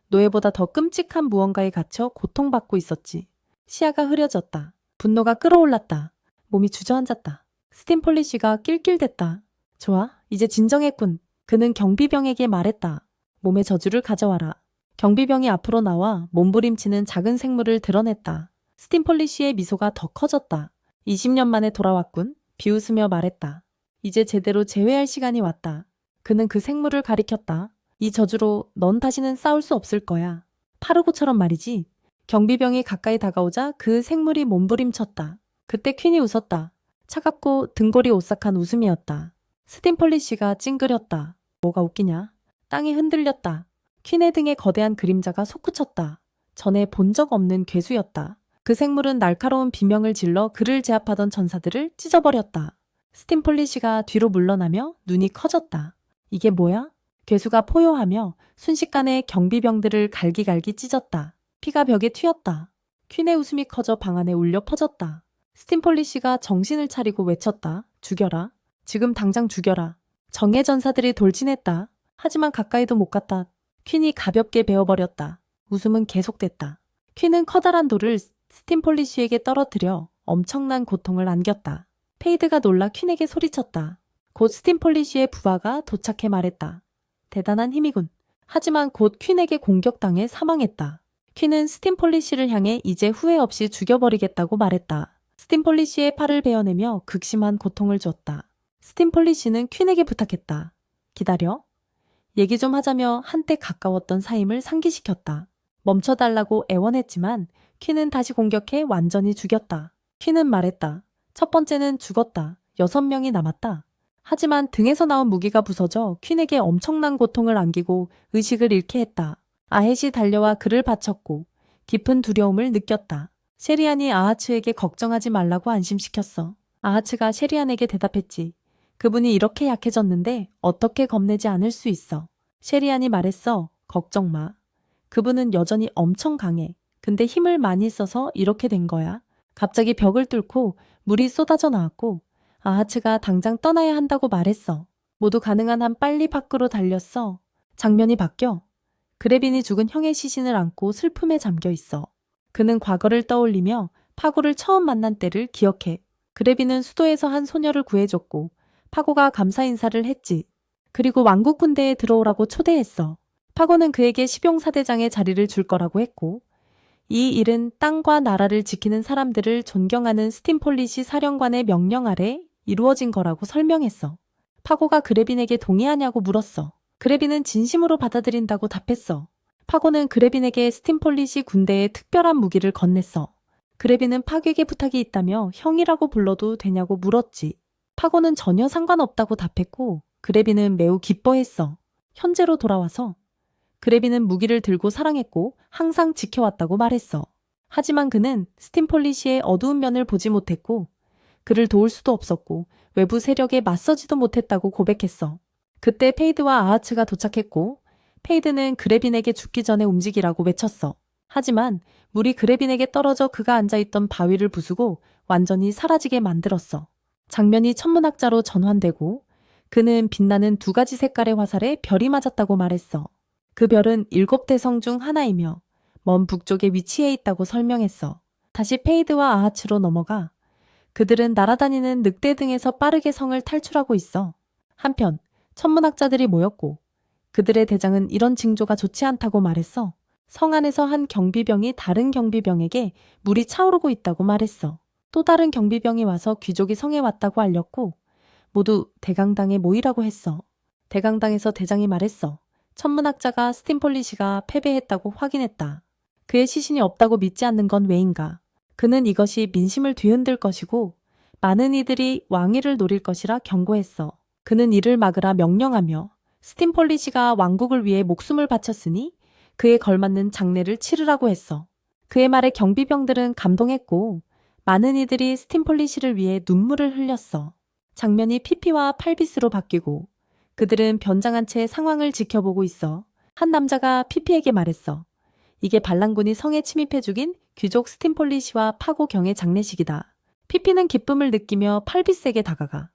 노예보다 더 끔찍한 무언가에 갇혀 고통받고 있었지. 시야가 흐려졌다. 분노가 끌어올랐다. 몸이 주저앉았다. 스팀폴리쉬가 낄낄댔다. 좋아, 이제 진정했군. 그는 경비병에게 말했다. 몸의 저주를 가져와라. 경비병이 앞으로 나와 몸부림치는 작은 생물을 드러냈다. 스팀폴리쉬의 미소가 더 커졌다. 20년 만에 돌아왔군. 비웃으며 말했다. 이제 제대로 제외할 시간이 왔다. 그는 그 생물을 가리켰다. 이 저주로 넌 다시는 싸울 수 없을 거야. 파르고처럼 말이지. 경비병이 가까이 다가오자 그 생물이 몸부림쳤다. 그때 퀸이 웃었다. 차갑고 등골이 오싹한 웃음이었다. 스팀폴리쉬가 찡그렸다. 뭐가 웃기냐? 땅이 흔들렸다. 퀸의 등에 거대한 그림자가 솟구쳤다. 전에 본 적 없는 괴수였다. 그 생물은 날카로운 비명을 질러 그를 제압하던 전사들을 찢어버렸다. 스팀폴리쉬가 뒤로 물러나며 눈이 커졌다. 이게 뭐야? 괴수가 포효하며 순식간에 경비병들을 갈기갈기 찢었다. 피가 벽에 튀었다. 퀸의 웃음이 커져 방 안에 울려 퍼졌다. 스팀폴리쉬가 정신을 차리고 외쳤다. 죽여라. 지금 당장 죽여라. 정예 전사들이 돌진했다. 하지만 가까이도 못 갔다. 퀸이 가볍게 베어버렸다. 웃음은 계속됐다. 퀸은 커다란 돌을 스팀폴리쉬에게 떨어뜨려 엄청난 고통을 안겼다. 페이드가 놀라 퀸에게 소리쳤다. 곧 스팀폴리쉬의 부하가 도착해 말했다. 대단한 힘이군. 하지만 곧 퀸에게 공격당해 사망했다. 퀸은 스팀폴리쉬를 향해 이제 후회 없이 죽여버리겠다고 말했다. 스팀폴리쉬의 팔을 베어내며 극심한 고통을 주었다. 스팀폴리쉬는 퀸에게 부탁했다. 기다려. 얘기 좀 하자며 한때 가까웠던 사임을 상기시켰다. 멈춰달라고 애원했지만 퀸은 다시 공격해 완전히 죽였다. 퀸은 말했다. 첫 번째는 죽었다. 6명이 남았다. 하지만 등에서 나온 무기가 부서져 퀸에게 엄청난 고통을 안기고 의식을 잃게 했다. 아헷이 달려와 그를 바쳤고 깊은 두려움을 느꼈다. 셰리안이 아하츠에게 걱정하지 말라고 안심시켰어. 아하츠가 셰리안에게 대답했지. 그분이 이렇게 약해졌는데 어떻게 겁내지 않을 수 있어. 셰리안이 말했어. 걱정 마. 그분은 여전히 엄청 강해. 근데 힘을 많이 써서 이렇게 된 거야. 갑자기 벽을 뚫고 물이 쏟아져 나왔고 아하츠가 당장 떠나야 한다고 말했어. 모두 가능한 한 빨리 밖으로 달렸어. 장면이 바뀌어. 그레빈이 죽은 형의 시신을 안고 슬픔에 잠겨 있어. 그는 과거를 떠올리며 파고를 처음 만난 때를 기억해. 그레빈은 수도에서 한 소녀를 구해줬고 파고가 감사 인사를 했지. 그리고 왕국 군대에 들어오라고 초대했어. 파고는 그에게 시병사대장의 자리를 줄 거라고 했고 이 일은 땅과 나라를 지키는 사람들을 존경하는 스팀폴리시 사령관의 명령 아래 이루어진 거라고 설명했어. 파고가 그레빈에게 동의하냐고 물었어. 그레빈은 진심으로 받아들인다고 답했어. 파고는 그레빈에게 스팀폴리시 군대의 특별한 무기를 건넸어. 그레빈은 파괴에게 부탁이 있다며 형이라고 불러도 되냐고 물었지. 파고는 전혀 상관없다고 답했고 그레빈은 매우 기뻐했어. 현재로 돌아와서 그레빈은 무기를 들고 사랑했고 항상 지켜왔다고 말했어. 하지만 그는 스팀폴리시의 어두운 면을 보지 못했고 그를 도울 수도 없었고 외부 세력에 맞서지도 못했다고 고백했어. 그때 페이드와 아하츠가 도착했고 페이드는 그레빈에게 죽기 전에 움직이라고 외쳤어. 하지만 물이 그레빈에게 떨어져 그가 앉아있던 바위를 부수고 완전히 사라지게 만들었어. 장면이 천문학자로 전환되고 그는 빛나는 2가지 색깔의 화살에 별이 맞았다고 말했어. 그 별은 7대성 중 하나이며 먼 북쪽에 위치해 있다고 설명했어. 다시 페이드와 아하츠로 넘어가 그들은 날아다니는 늑대 등에서 빠르게 성을 탈출하고 있어. 한편 천문학자들이 모였고 그들의 대장은 이런 징조가 좋지 않다고 말했어. 성 안에서 한 경비병이 다른 경비병에게 물이 차오르고 있다고 말했어. 또 다른 경비병이 와서 귀족이 성에 왔다고 알렸고 모두 대강당에 모이라고 했어. 대강당에서 대장이 말했어. 천문학자가 스팀폴리시가 패배했다고 확인했다. 그의 시신이 없다고 믿지 않는 건 왜인가? 그는 이것이 민심을 뒤흔들 것이고 많은 이들이 왕위를 노릴 것이라 경고했어. 그는 이를 막으라 명령하며 스팀폴리시가 왕국을 위해 목숨을 바쳤으니 그에 걸맞는 장례를 치르라고 했어. 그의 말에 경비병들은 감동했고 많은 이들이 스팀폴리시를 위해 눈물을 흘렸어. 장면이 피피와 팔비스로 바뀌고 그들은 변장한 채 상황을 지켜보고 있어. 한 남자가 피피에게 말했어. 이게 반란군이 성에 침입해 죽인 귀족 스팀폴리시와 파고 경의 장례식이다. 피피는 기쁨을 느끼며 팔비스에게 다가가.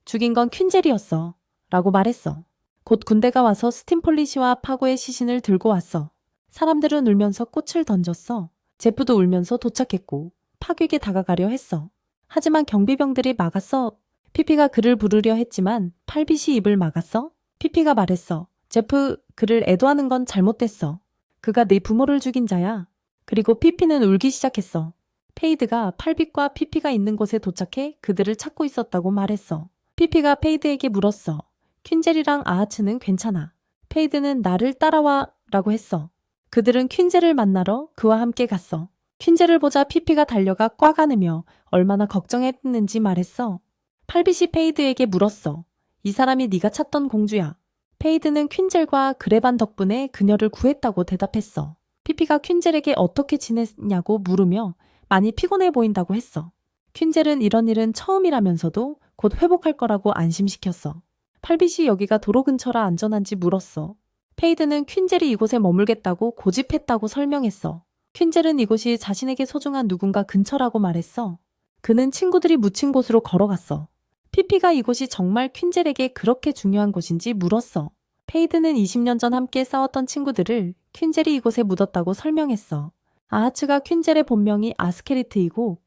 죽인 건 퀸젤이었어. 라고 말했어. 곧 군대가 와서 스팀폴리시와 파고의 시신을 들고 왔어. 사람들은 울면서 꽃을 던졌어. 제프도 울면서 도착했고 파괴에게 다가가려 했어. 하지만 경비병들이 막았어. 피피가 그를 부르려 했지만 팔빗이 입을 막았어. 피피가 말했어. 제프, 그를 애도하는 건 잘못됐어. 그가 네 부모를 죽인 자야. 그리고 피피는 울기 시작했어. 페이드가 팔빗과 피피가 있는 곳에 도착해 그들을 찾고 있었다고 말했어. 피피가 페이드에게 물었어. 퀸젤이랑 아하츠는 괜찮아. 페이드는 나를 따라와 라고 했어. 그들은 퀸젤을 만나러 그와 함께 갔어. 퀸젤을 보자 피피가 달려가 꽉 안으며 얼마나 걱정했는지 말했어. 팔빗이 페이드에게 물었어. 이 사람이 네가 찾던 공주야. 페이드는 퀸젤과 그레반 덕분에 그녀를 구했다고 대답했어. 피피가 퀸젤에게 어떻게 지냈냐고 물으며 많이 피곤해 보인다고 했어. 퀸젤은 이런 일은 처음이라면서도 곧 회복할 거라고 안심시켰어. 팔빗이 여기가 도로 근처라 안전한지 물었어. 페이드는 퀸젤이 이곳에 머물겠다고 고집했다고 설명했어. 퀸젤은 이곳이 자신에게 소중한 누군가 근처라고 말했어. 그는 친구들이 묻힌 곳으로 걸어갔어. 피피가 이곳이 정말 퀸젤에게 그렇게 중요한 곳인지 물었어. 페이드는 20년 전 함께 싸웠던 친구들을 퀸젤이 이곳에 묻었다고 설명했어. 아하츠가 퀸젤의 본명이 아스케리트이고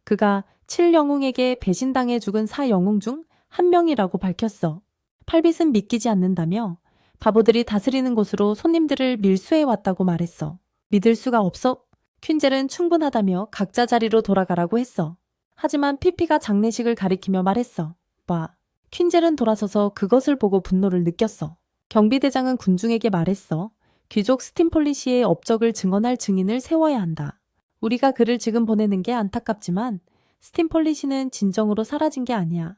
그가 7영웅에게 배신당해 죽은 4영웅 중 한 명이라고 밝혔어. 팔빗은 믿기지 않는다며 바보들이 다스리는 곳으로 손님들을 밀수해 왔다고 말했어. 믿을 수가 없어. 퀸젤은 충분하다며 각자 자리로 돌아가라고 했어. 하지만 피피가 장례식을 가리키며 말했어. 봐. 퀸젤은 돌아서서 그것을 보고 분노를 느꼈어. 경비대장은 군중에게 말했어. 귀족 스팀폴리시의 업적을 증언할 증인을 세워야 한다. 우리가 그를 지금 보내는 게 안타깝지만 스팀폴리시는 진정으로 사라진 게 아니야.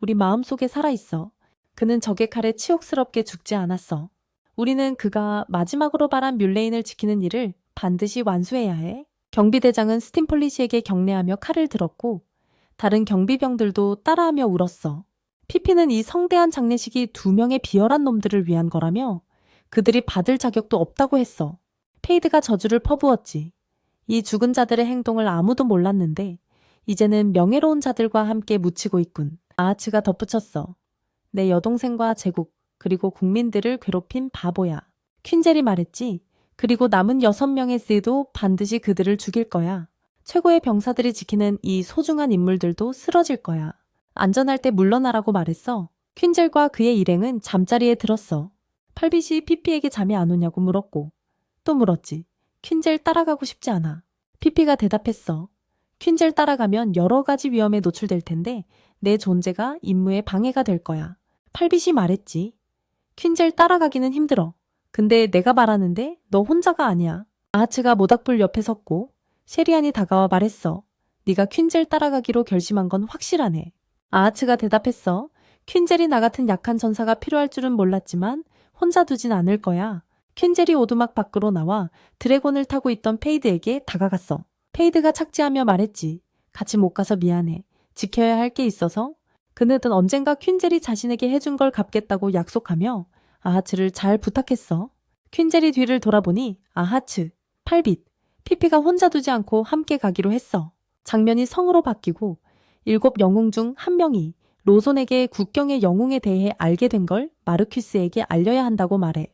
우리 마음속에 살아있어. 그는 적의 칼에 치욕스럽게 죽지 않았어. 우리는 그가 마지막으로 말한 뮬레인을 지키는 일을 반드시 완수해야 해. 경비대장은 스팀폴리시에게 경례하며 칼을 들었고 다른 경비병들도 따라하며 울었어. 피피는 이 성대한 장례식이 2명의 비열한 놈들을 위한 거라며 그들이 받을 자격도 없다고 했어. 페이드가 저주를 퍼부었지. 이 죽은 자들의 행동을 아무도 몰랐는데 이제는 명예로운 자들과 함께 묻히고 있군. 아하츠가 덧붙였어. 내 여동생과 제국 그리고 국민들을 괴롭힌 바보야. 퀸젤이 말했지. 그리고 남은 6명의 스도 반드시 그들을 죽일 거야. 최고의 병사들이 지키는 이 소중한 인물들도 쓰러질 거야. 안전할 때 물러나라고 말했어. 퀸젤과 그의 일행은 잠자리에 들었어. 팔빗이 피피에게 잠이 안 오냐고 물었고 또 물었지. 퀸젤 따라가고 싶지 않아. 피피가 대답했어. 퀸젤 따라가면 여러 가지 위험에 노출될 텐데 내 존재가 임무에 방해가 될 거야. 팔빗이 말했지. 퀸젤 따라가기는 힘들어. 근데 내가 말하는데 너 혼자가 아니야. 아하츠가 모닥불 옆에 섰고 셰리안이 다가와 말했어. 네가 퀸젤 따라가기로 결심한 건 확실하네. 아하츠가 대답했어. 퀸젤이 나 같은 약한 전사가 필요할 줄은 몰랐지만 혼자 두진 않을 거야. 퀸젤이 오두막 밖으로 나와 드래곤을 타고 있던 페이드에게 다가갔어. 페이드가 착지하며 말했지. 같이 못 가서 미안해. 지켜야 할 게 있어서. 그는 언젠가 퀸젤이 자신에게 해준 걸 갚겠다고 약속하며 아하츠를 잘 부탁했어. 퀸젤이 뒤를 돌아보니 아하츠, 팔빗, 피피가 혼자 두지 않고 함께 가기로 했어. 장면이 성으로 바뀌고 7 영웅 중 1명이 로손에게 국경의 영웅에 대해 알게 된 걸 마르퀴스에게 알려야 한다고 말해.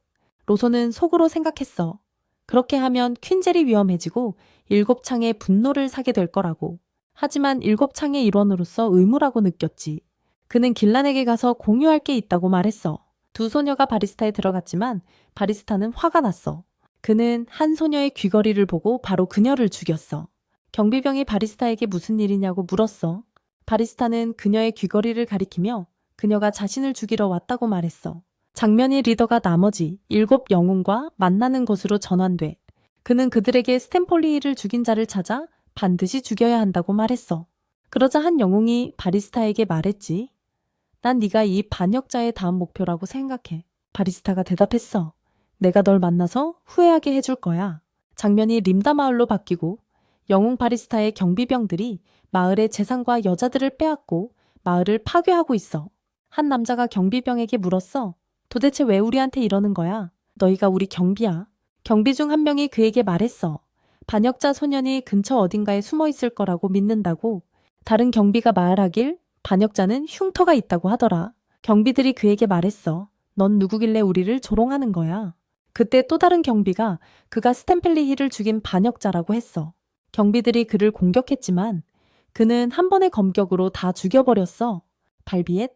로손은 속으로 생각했어. 그렇게 하면 퀸젤이 위험해지고 7창의 분노를 사게 될 거라고. 하지만 7창의 일원으로서 의무라고 느꼈지. 그는 길란에게 가서 공유할 게 있다고 말했어. 2 소녀가 바리스타에 들어갔지만 바리스타는 화가 났어. 그는 한 소녀의 귀걸이를 보고 바로 그녀를 죽였어. 경비병이 바리스타에게 무슨 일이냐고 물었어. 바리스타는 그녀의 귀걸이를 가리키며 그녀가 자신을 죽이러 왔다고 말했어. 장면이 리더가 나머지 7 영웅과 만나는 곳으로 전환돼. 그는 그들에게 스탬폴리히를 죽인 자를 찾아 반드시 죽여야 한다고 말했어. 그러자 한 영웅이 바리스타에게 말했지. 난 네가 이 반역자의 다음 목표라고 생각해. 바리스타가 대답했어. 내가 널 만나서 후회하게 해줄 거야. 장면이 림다 마을로 바뀌고 영웅 바리스타의 경비병들이 마을의 재산과 여자들을 빼앗고 마을을 파괴하고 있어. 한 남자가 경비병에게 물었어. 도대체 왜 우리한테 이러는 거야? 너희가 우리 경비야. 경비 중 한 명이 그에게 말했어. 반역자 소년이 근처 어딘가에 숨어 있을 거라고 믿는다고. 다른 경비가 말하길 반역자는 흉터가 있다고 하더라. 경비들이 그에게 말했어. 넌 누구길래 우리를 조롱하는 거야? 그때 또 다른 경비가 그가 스탬펠리히를 죽인 반역자라고 했어. 경비들이 그를 공격했지만 그는 한 번의 검격으로 다 죽여버렸어. 발비엣?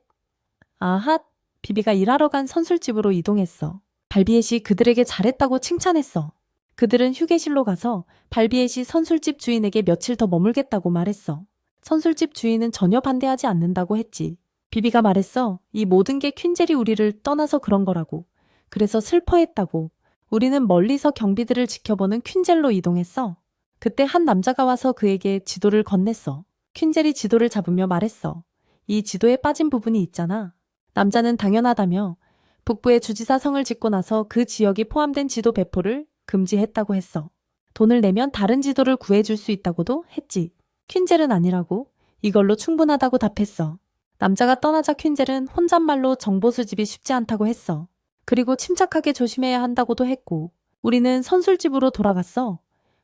아핫! 비비가 일하러 간 선술집으로 이동했어. 발비엣이 그들에게 잘했다고 칭찬했어. 그들은 휴게실로 가서 발비엣이 선술집 주인에게 며칠 더 머물겠다고 말했어. 선술집 주인은 전혀 반대하지 않는다고 했지. 비비가 말했어. 이 모든 게 퀸젤이 우리를 떠나서 그런 거라고. 그래서 슬퍼했다고. 우리는 멀리서 경비들을 지켜보는 퀸젤로 이동했어. 그때 한 남자가 와서 그에게 지도를 건넸어. 퀸젤이 지도를 잡으며 말했어. 이 지도에 빠진 부분이 있잖아. 남자는 당연하다며 북부에 주지사 성을 짓고 나서 그 지역이 포함된 지도 배포를 금지했다고 했어. 돈을 내면 다른 지도를 구해줄 수 있다고도 했지. 퀸젤은 아니라고. 이걸로 충분하다고 답했어. 남자가 떠나자 퀸젤은 혼잣말로 정보 수집이 쉽지 않다고 했어. 그리고 침착하게 조심해야 한다고도 했고 우리는 선술집으로 돌아갔어.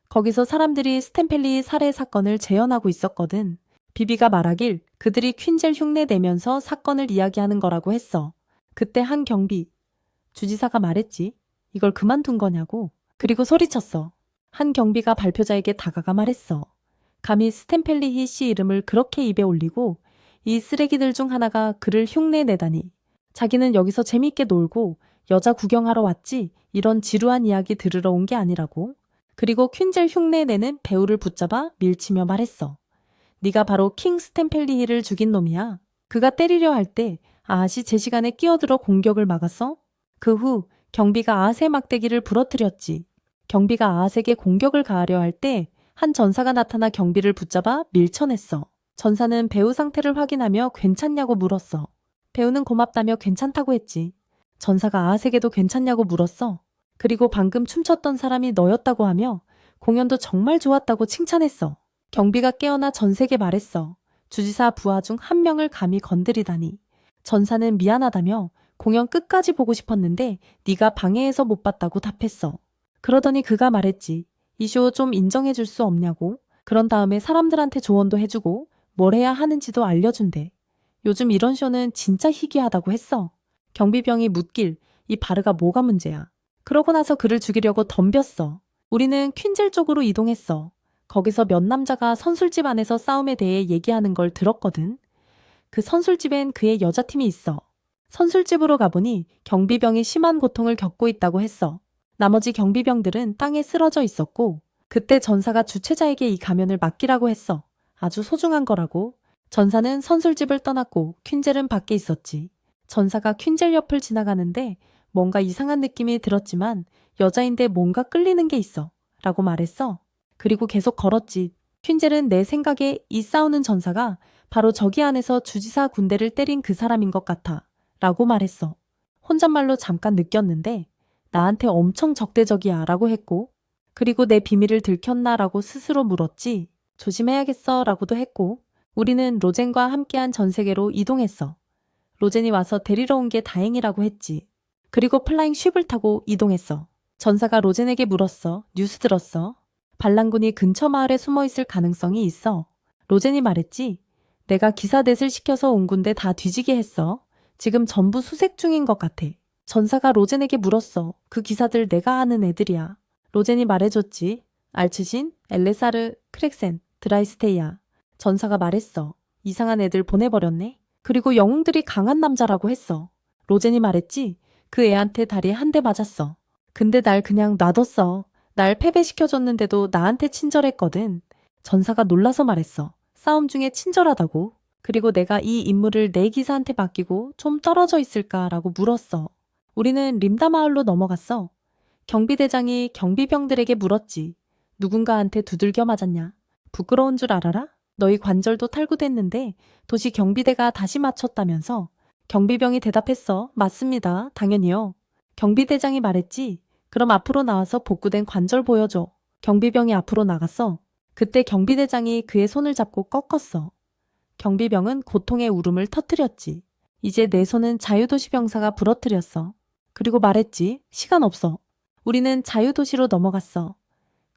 거기서 사람들이 스탬펠리 살해 사건을 재현하고 있었거든. 비비가 말하길 그들이 퀸젤 흉내 내면서 사건을 이야기하는 거라고 했어. 그때 한 경비, 주지사가 말했지. 이걸 그만둔 거냐고. 그리고 소리쳤어. 한 경비가 발표자에게 다가가 말했어. 감히 스탬펠리히 씨 이름을 그렇게 입에 올리고 이 쓰레기들 중 하나가 그를 흉내 내다니. 자기는 여기서 재밌게 놀고 여자 구경하러 왔지 이런 지루한 이야기 들으러 온 게 아니라고. 그리고 퀸젤 흉내 내는 배우를 붙잡아 밀치며 말했어. 네가 바로 킹 스탬펠리히를 죽인 놈이야. 그가 때리려 할 때 아핫이 제 시간에 끼어들어 공격을 막았어. 그 후 경비가 아핫의 막대기를 부러뜨렸지. 경비가 아핫에게 공격을 가하려 할 때 한 전사가 나타나 경비를 붙잡아 밀쳐냈어. 전사는 배우 상태를 확인하며 괜찮냐고 물었어. 배우는 고맙다며 괜찮다고 했지. 전사가 아하색에도 괜찮냐고 물었어. 그리고 방금 춤췄던 사람이 너였다고 하며 공연도 정말 좋았다고 칭찬했어. 경비가 깨어나 전세계 말했어. 주지사 부하 중 한 명을 감히 건드리다니. 전사는 미안하다며 공연 끝까지 보고 싶었는데 네가 방해해서 못 봤다고 답했어. 그러더니 그가 말했지. 이 쇼 좀 인정해줄 수 없냐고. 그런 다음에 사람들한테 조언도 해주고 뭘 해야 하는지도 알려준대. 요즘 이런 쇼는 진짜 희귀하다고 했어. 경비병이 묻길 이 바르가 뭐가 문제야. 그러고 나서 그를 죽이려고 덤볐어. 우리는 퀸젤 쪽으로 이동했어. 거기서 몇 남자가 선술집 안에서 싸움에 대해 얘기하는 걸 들었거든. 그 선술집엔 그의 여자팀이 있어. 선술집으로 가보니 경비병이 심한 고통을 겪고 있다고 했어. 나머지 경비병들은 땅에 쓰러져 있었고 그때 전사가 주최자에게 이 가면을 맡기라고 했어. 아주 소중한 거라고. 전사는 선술집을 떠났고 퀸젤은 밖에 있었지. 전사가 퀸젤 옆을 지나가는데 뭔가 이상한 느낌이 들었지만 여자인데 뭔가 끌리는 게 있어 라고 말했어. 그리고 계속 걸었지. 퀸젤은 내 생각에 이 싸우는 전사가 바로 저기 안에서 주지사 군대를 때린 그 사람인 것 같아 라고 말했어. 혼잣말로 잠깐 느꼈는데 나한테 엄청 적대적이야 라고 했고 그리고 내 비밀을 들켰나 라고 스스로 물었지. 조심해야겠어 라고도 했고 우리는 로젠과 함께한 전세계로 이동했어. 로젠이 와서 데리러 온 게 다행이라고 했지. 그리고 플라잉 쉽을 타고 이동했어. 전사가 로젠에게 물었어. 뉴스 들었어? 반란군이 근처 마을에 숨어있을 가능성이 있어. 로젠이 말했지. 내가 기사 넷을 시켜서 온 군데 다 뒤지게 했어. 지금 전부 수색 중인 것 같아. 전사가 로젠에게 물었어. 그 기사들 내가 아는 애들이야. 로젠이 말해줬지. 알츠신, 엘레사르, 크렉센, 드라이스테이아. 전사가 말했어. 이상한 애들 보내버렸네. 그리고 영웅들이 강한 남자라고 했어. 로젠이 말했지. 그 애한테 다리에 한 대 맞았어. 근데 날 그냥 놔뒀어. 날 패배시켜줬는데도 나한테 친절했거든. 전사가 놀라서 말했어. 싸움 중에 친절하다고. 그리고 내가 이 임무를 내 기사한테 맡기고 좀 떨어져 있을까라고 물었어. 우리는 림다 마을로 넘어갔어. 경비대장이 경비병들에게 물었지. 누군가한테 두들겨 맞았냐? 부끄러운 줄 알아라? 너희 관절도 탈구됐는데 도시 경비대가 다시 맞췄다면서? 경비병이 대답했어. 맞습니다. 당연히요. 경비대장이 말했지. 그럼 앞으로 나와서 복구된 관절 보여줘. 경비병이 앞으로 나갔어. 그때 경비대장이 그의 손을 잡고 꺾었어. 경비병은 고통의 울음을 터뜨렸지. 이제 내 손은 자유도시 병사가 부러뜨렸어. 그리고 말했지. 시간 없어. 우리는 자유도시로 넘어갔어.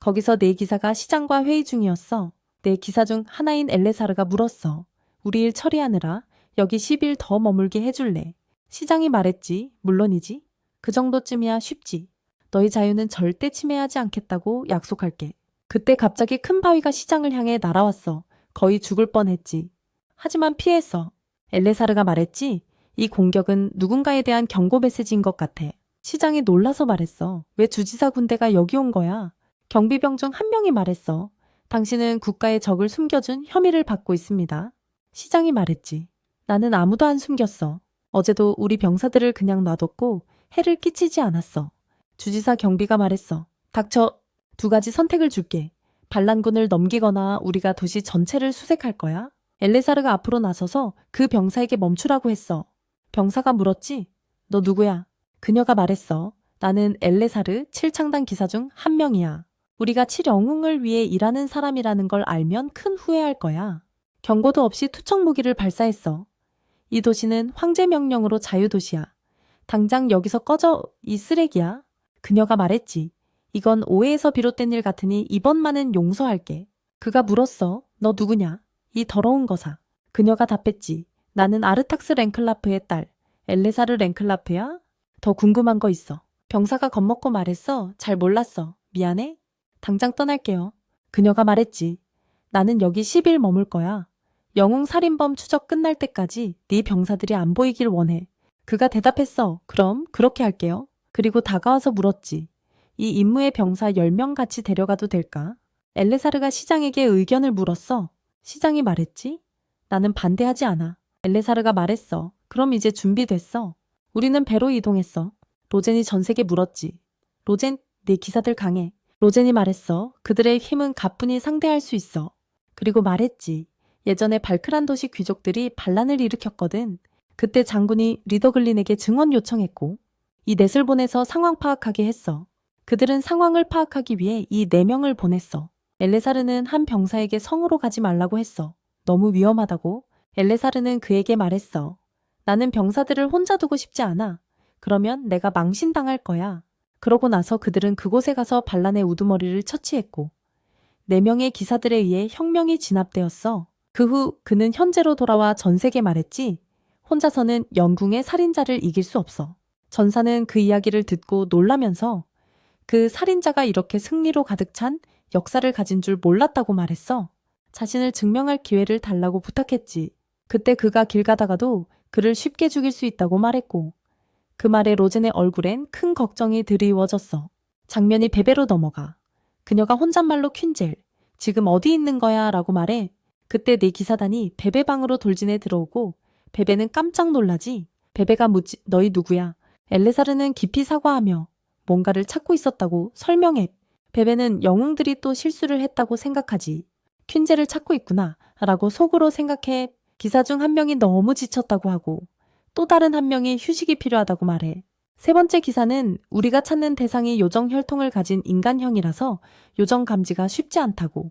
거기서 내 기사가 시장과 회의 중이었어. 내 기사 중 하나인 엘레사르가 물었어. 우리 일 처리하느라 여기 10일 더 머물게 해줄래. 시장이 말했지. 물론이지. 그 정도쯤이야 쉽지. 너희 자유는 절대 침해하지 않겠다고 약속할게. 그때 갑자기 큰 바위가 시장을 향해 날아왔어. 거의 죽을 뻔했지. 하지만 피했어. 엘레사르가 말했지. 이 공격은 누군가에 대한 경고 메시지인 것 같아. 시장이 놀라서 말했어. 왜 주지사 군대가 여기 온 거야? 경비병 중 한 명이 말했어. 당신은 국가의 적을 숨겨준 혐의를 받고 있습니다. 시장이 말했지. 나는 아무도 안 숨겼어. 어제도 우리 병사들을 그냥 놔뒀고 해를 끼치지 않았어. 주지사 경비가 말했어. 닥쳐. 2가지 선택을 줄게. 반란군을 넘기거나 우리가 도시 전체를 수색할 거야. 엘레사르가 앞으로 나서서 그 병사에게 멈추라고 했어. 병사가 물었지. 너 누구야? 그녀가 말했어. 나는 엘레사르 7창단 기사 중 한 명이야. 우리가 7영웅을 위해 일하는 사람이라는 걸 알면 큰 후회할 거야. 경고도 없이 투척 무기를 발사했어. 이 도시는 황제 명령으로 자유도시야. 당장 여기서 꺼져, 이 쓰레기야. 그녀가 말했지. 이건 오해에서 비롯된 일 같으니 이번만은 용서할게. 그가 물었어. 너 누구냐? 이 더러운 거사. 그녀가 답했지. 나는 아르탁스 랭클라프의 딸, 엘레사르 랭클라프야? 더 궁금한 거 있어. 병사가 겁먹고 말했어. 잘 몰랐어. 미안해. 당장 떠날게요. 그녀가 말했지. 나는 여기 10일 머물 거야. 영웅 살인범 추적 끝날 때까지 네 병사들이 안 보이길 원해. 그가 대답했어. 그럼 그렇게 할게요. 그리고 다가와서 물었지. 이 임무의 병사 10명 같이 데려가도 될까? 엘레사르가 시장에게 의견을 물었어. 시장이 말했지. 나는 반대하지 않아. 엘레사르가 말했어. 그럼 이제 준비됐어. 우리는 배로 이동했어. 로젠이 전세계 물었지. 로젠, 네 기사들 강해. 로젠이 말했어. 그들의 힘은 가뿐히 상대할 수 있어. 그리고 말했지. 예전에 발크란 도시 귀족들이 반란을 일으켰거든. 그때 장군이 리더글린에게 증언 요청했고 이 넷을 보내서 상황 파악하게 했어. 그들은 상황을 파악하기 위해 이 4명을 보냈어. 엘레사르는 한 병사에게 성으로 가지 말라고 했어. 너무 위험하다고. 엘레사르는 그에게 말했어. 나는 병사들을 혼자 두고 싶지 않아. 그러면 내가 망신당할 거야. 그러고 나서 그들은 그곳에 가서 반란의 우두머리를 처치했고 4명의 기사들에 의해 혁명이 진압되었어. 그 후 그는 현재로 돌아와 전세에게 말했지. 혼자서는 영궁의 살인자를 이길 수 없어. 전사는 그 이야기를 듣고 놀라면서 그 살인자가 이렇게 승리로 가득 찬 역사를 가진 줄 몰랐다고 말했어. 자신을 증명할 기회를 달라고 부탁했지. 그때 그가 길 가다가도 그를 쉽게 죽일 수 있다고 말했고 그 말에 로젠의 얼굴엔 큰 걱정이 드리워졌어. 장면이 베베로 넘어가. 그녀가 혼잣말로 퀸젤, 지금 어디 있는 거야? 라고 말해. 그때 4기사단이 베베 방으로 돌진해 들어오고 베베는 깜짝 놀라지. 베베가 묻지, 너희 누구야? 엘레사르는 깊이 사과하며 뭔가를 찾고 있었다고 설명해. 베베는 영웅들이 또 실수를 했다고 생각하지. 퀸젤을 찾고 있구나 라고 속으로 생각해. 기사 중 한 명이 너무 지쳤다고 하고 또 다른 한 명이 휴식이 필요하다고 말해. 3번째 기사는 우리가 찾는 대상이 요정 혈통을 가진 인간형이라서 요정 감지가 쉽지 않다고.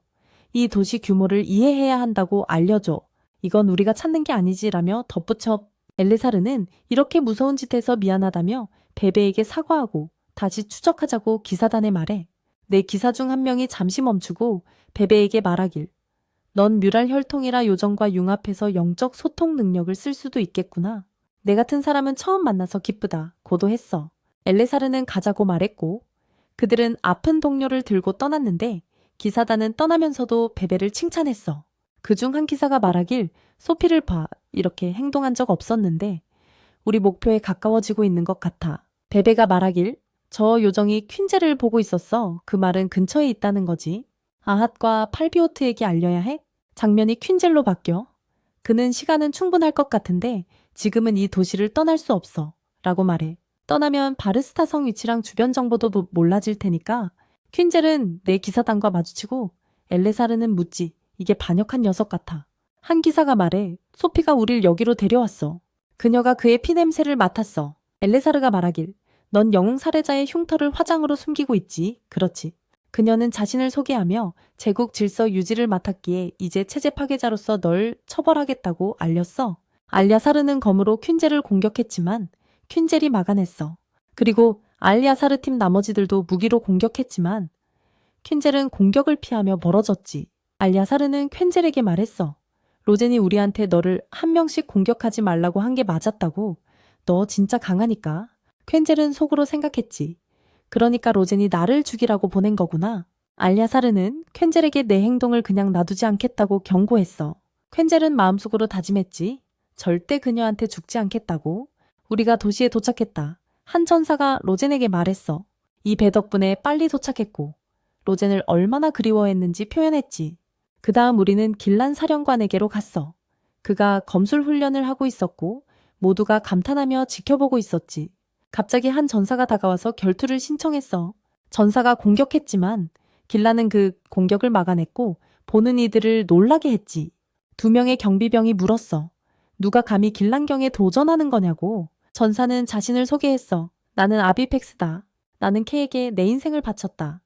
이 도시 규모를 이해해야 한다고 알려줘. 이건 우리가 찾는 게 아니지라며 덧붙여. 엘레사르는 이렇게 무서운 짓해서 미안하다며 베베에게 사과하고 다시 추적하자고 기사단에 말해. 4기사 중 한 명이 잠시 멈추고 베베에게 말하길. 넌 뮤랄 혈통이라 요정과 융합해서 영적 소통 능력을 쓸 수도 있겠구나. 내 같은 사람은 처음 만나서 기쁘다. 고도했어. 엘레사르는 가자고 말했고 그들은 아픈 동료를 들고 떠났는데 기사단은 떠나면서도 베베를 칭찬했어. 그중 한 기사가 말하길 소피를 봐. 이렇게 행동한 적 없었는데 우리 목표에 가까워지고 있는 것 같아. 베베가 말하길 저 요정이 퀸젤을 보고 있었어. 그 말은 근처에 있다는 거지. 아핫과 팔비오트에게 알려야 해? 장면이 퀸젤로 바뀌어. 그는 시간은 충분할 것 같은데 지금은 이 도시를 떠날 수 없어. 라고 말해. 떠나면 바르스타 성 위치랑 주변 정보도 몰라질 테니까 퀸젤은 4기사단과 마주치고 엘레사르는 묻지. 이게 반역한 녀석 같아. 한 기사가 말해. 소피가 우릴 여기로 데려왔어. 그녀가 그의 피냄새를 맡았어. 엘레사르가 말하길. 넌 영웅 살해자의 흉터를 화장으로 숨기고 있지. 그렇지. 그녀는 자신을 소개하며 제국 질서 유지를 맡았기에 이제 체제 파괴자로서 널 처벌하겠다고 알렸어. 알야사르는 검으로 퀸젤을 공격했지만 퀸젤이 막아냈어. 그리고 알야사르 팀 나머지들도 무기로 공격했지만 퀸젤은 공격을 피하며 멀어졌지. 알야사르는 퀸젤에게 말했어. 로젠이 우리한테 너를 한 명씩 공격하지 말라고 한 게 맞았다고. 너 진짜 강하니까. 퀸젤은 속으로 생각했지. 그러니까 로젠이 나를 죽이라고 보낸 거구나. 알야사르는 퀸젤에게 내 행동을 그냥 놔두지 않겠다고 경고했어. 퀸젤은 마음속으로 다짐했지. 절대 그녀한테 죽지 않겠다고. 우리가 도시에 도착했다. 한 천사가 로젠에게 말했어. 이 배 덕분에 빨리 도착했고 로젠을 얼마나 그리워했는지 표현했지. 그 다음 우리는 길란 사령관에게로 갔어. 그가 검술 훈련을 하고 있었고 모두가 감탄하며 지켜보고 있었지. 갑자기 한 전사가 다가와서 결투를 신청했어. 전사가 공격했지만 길란은 그 공격을 막아냈고 보는 이들을 놀라게 했지. 2명의 경비병이 물었어. 누가 감히 길란경에 도전하는 거냐고. 전사는 자신을 소개했어. 나는 아비펙스다. 나는 K에게 내 인생을 바쳤다.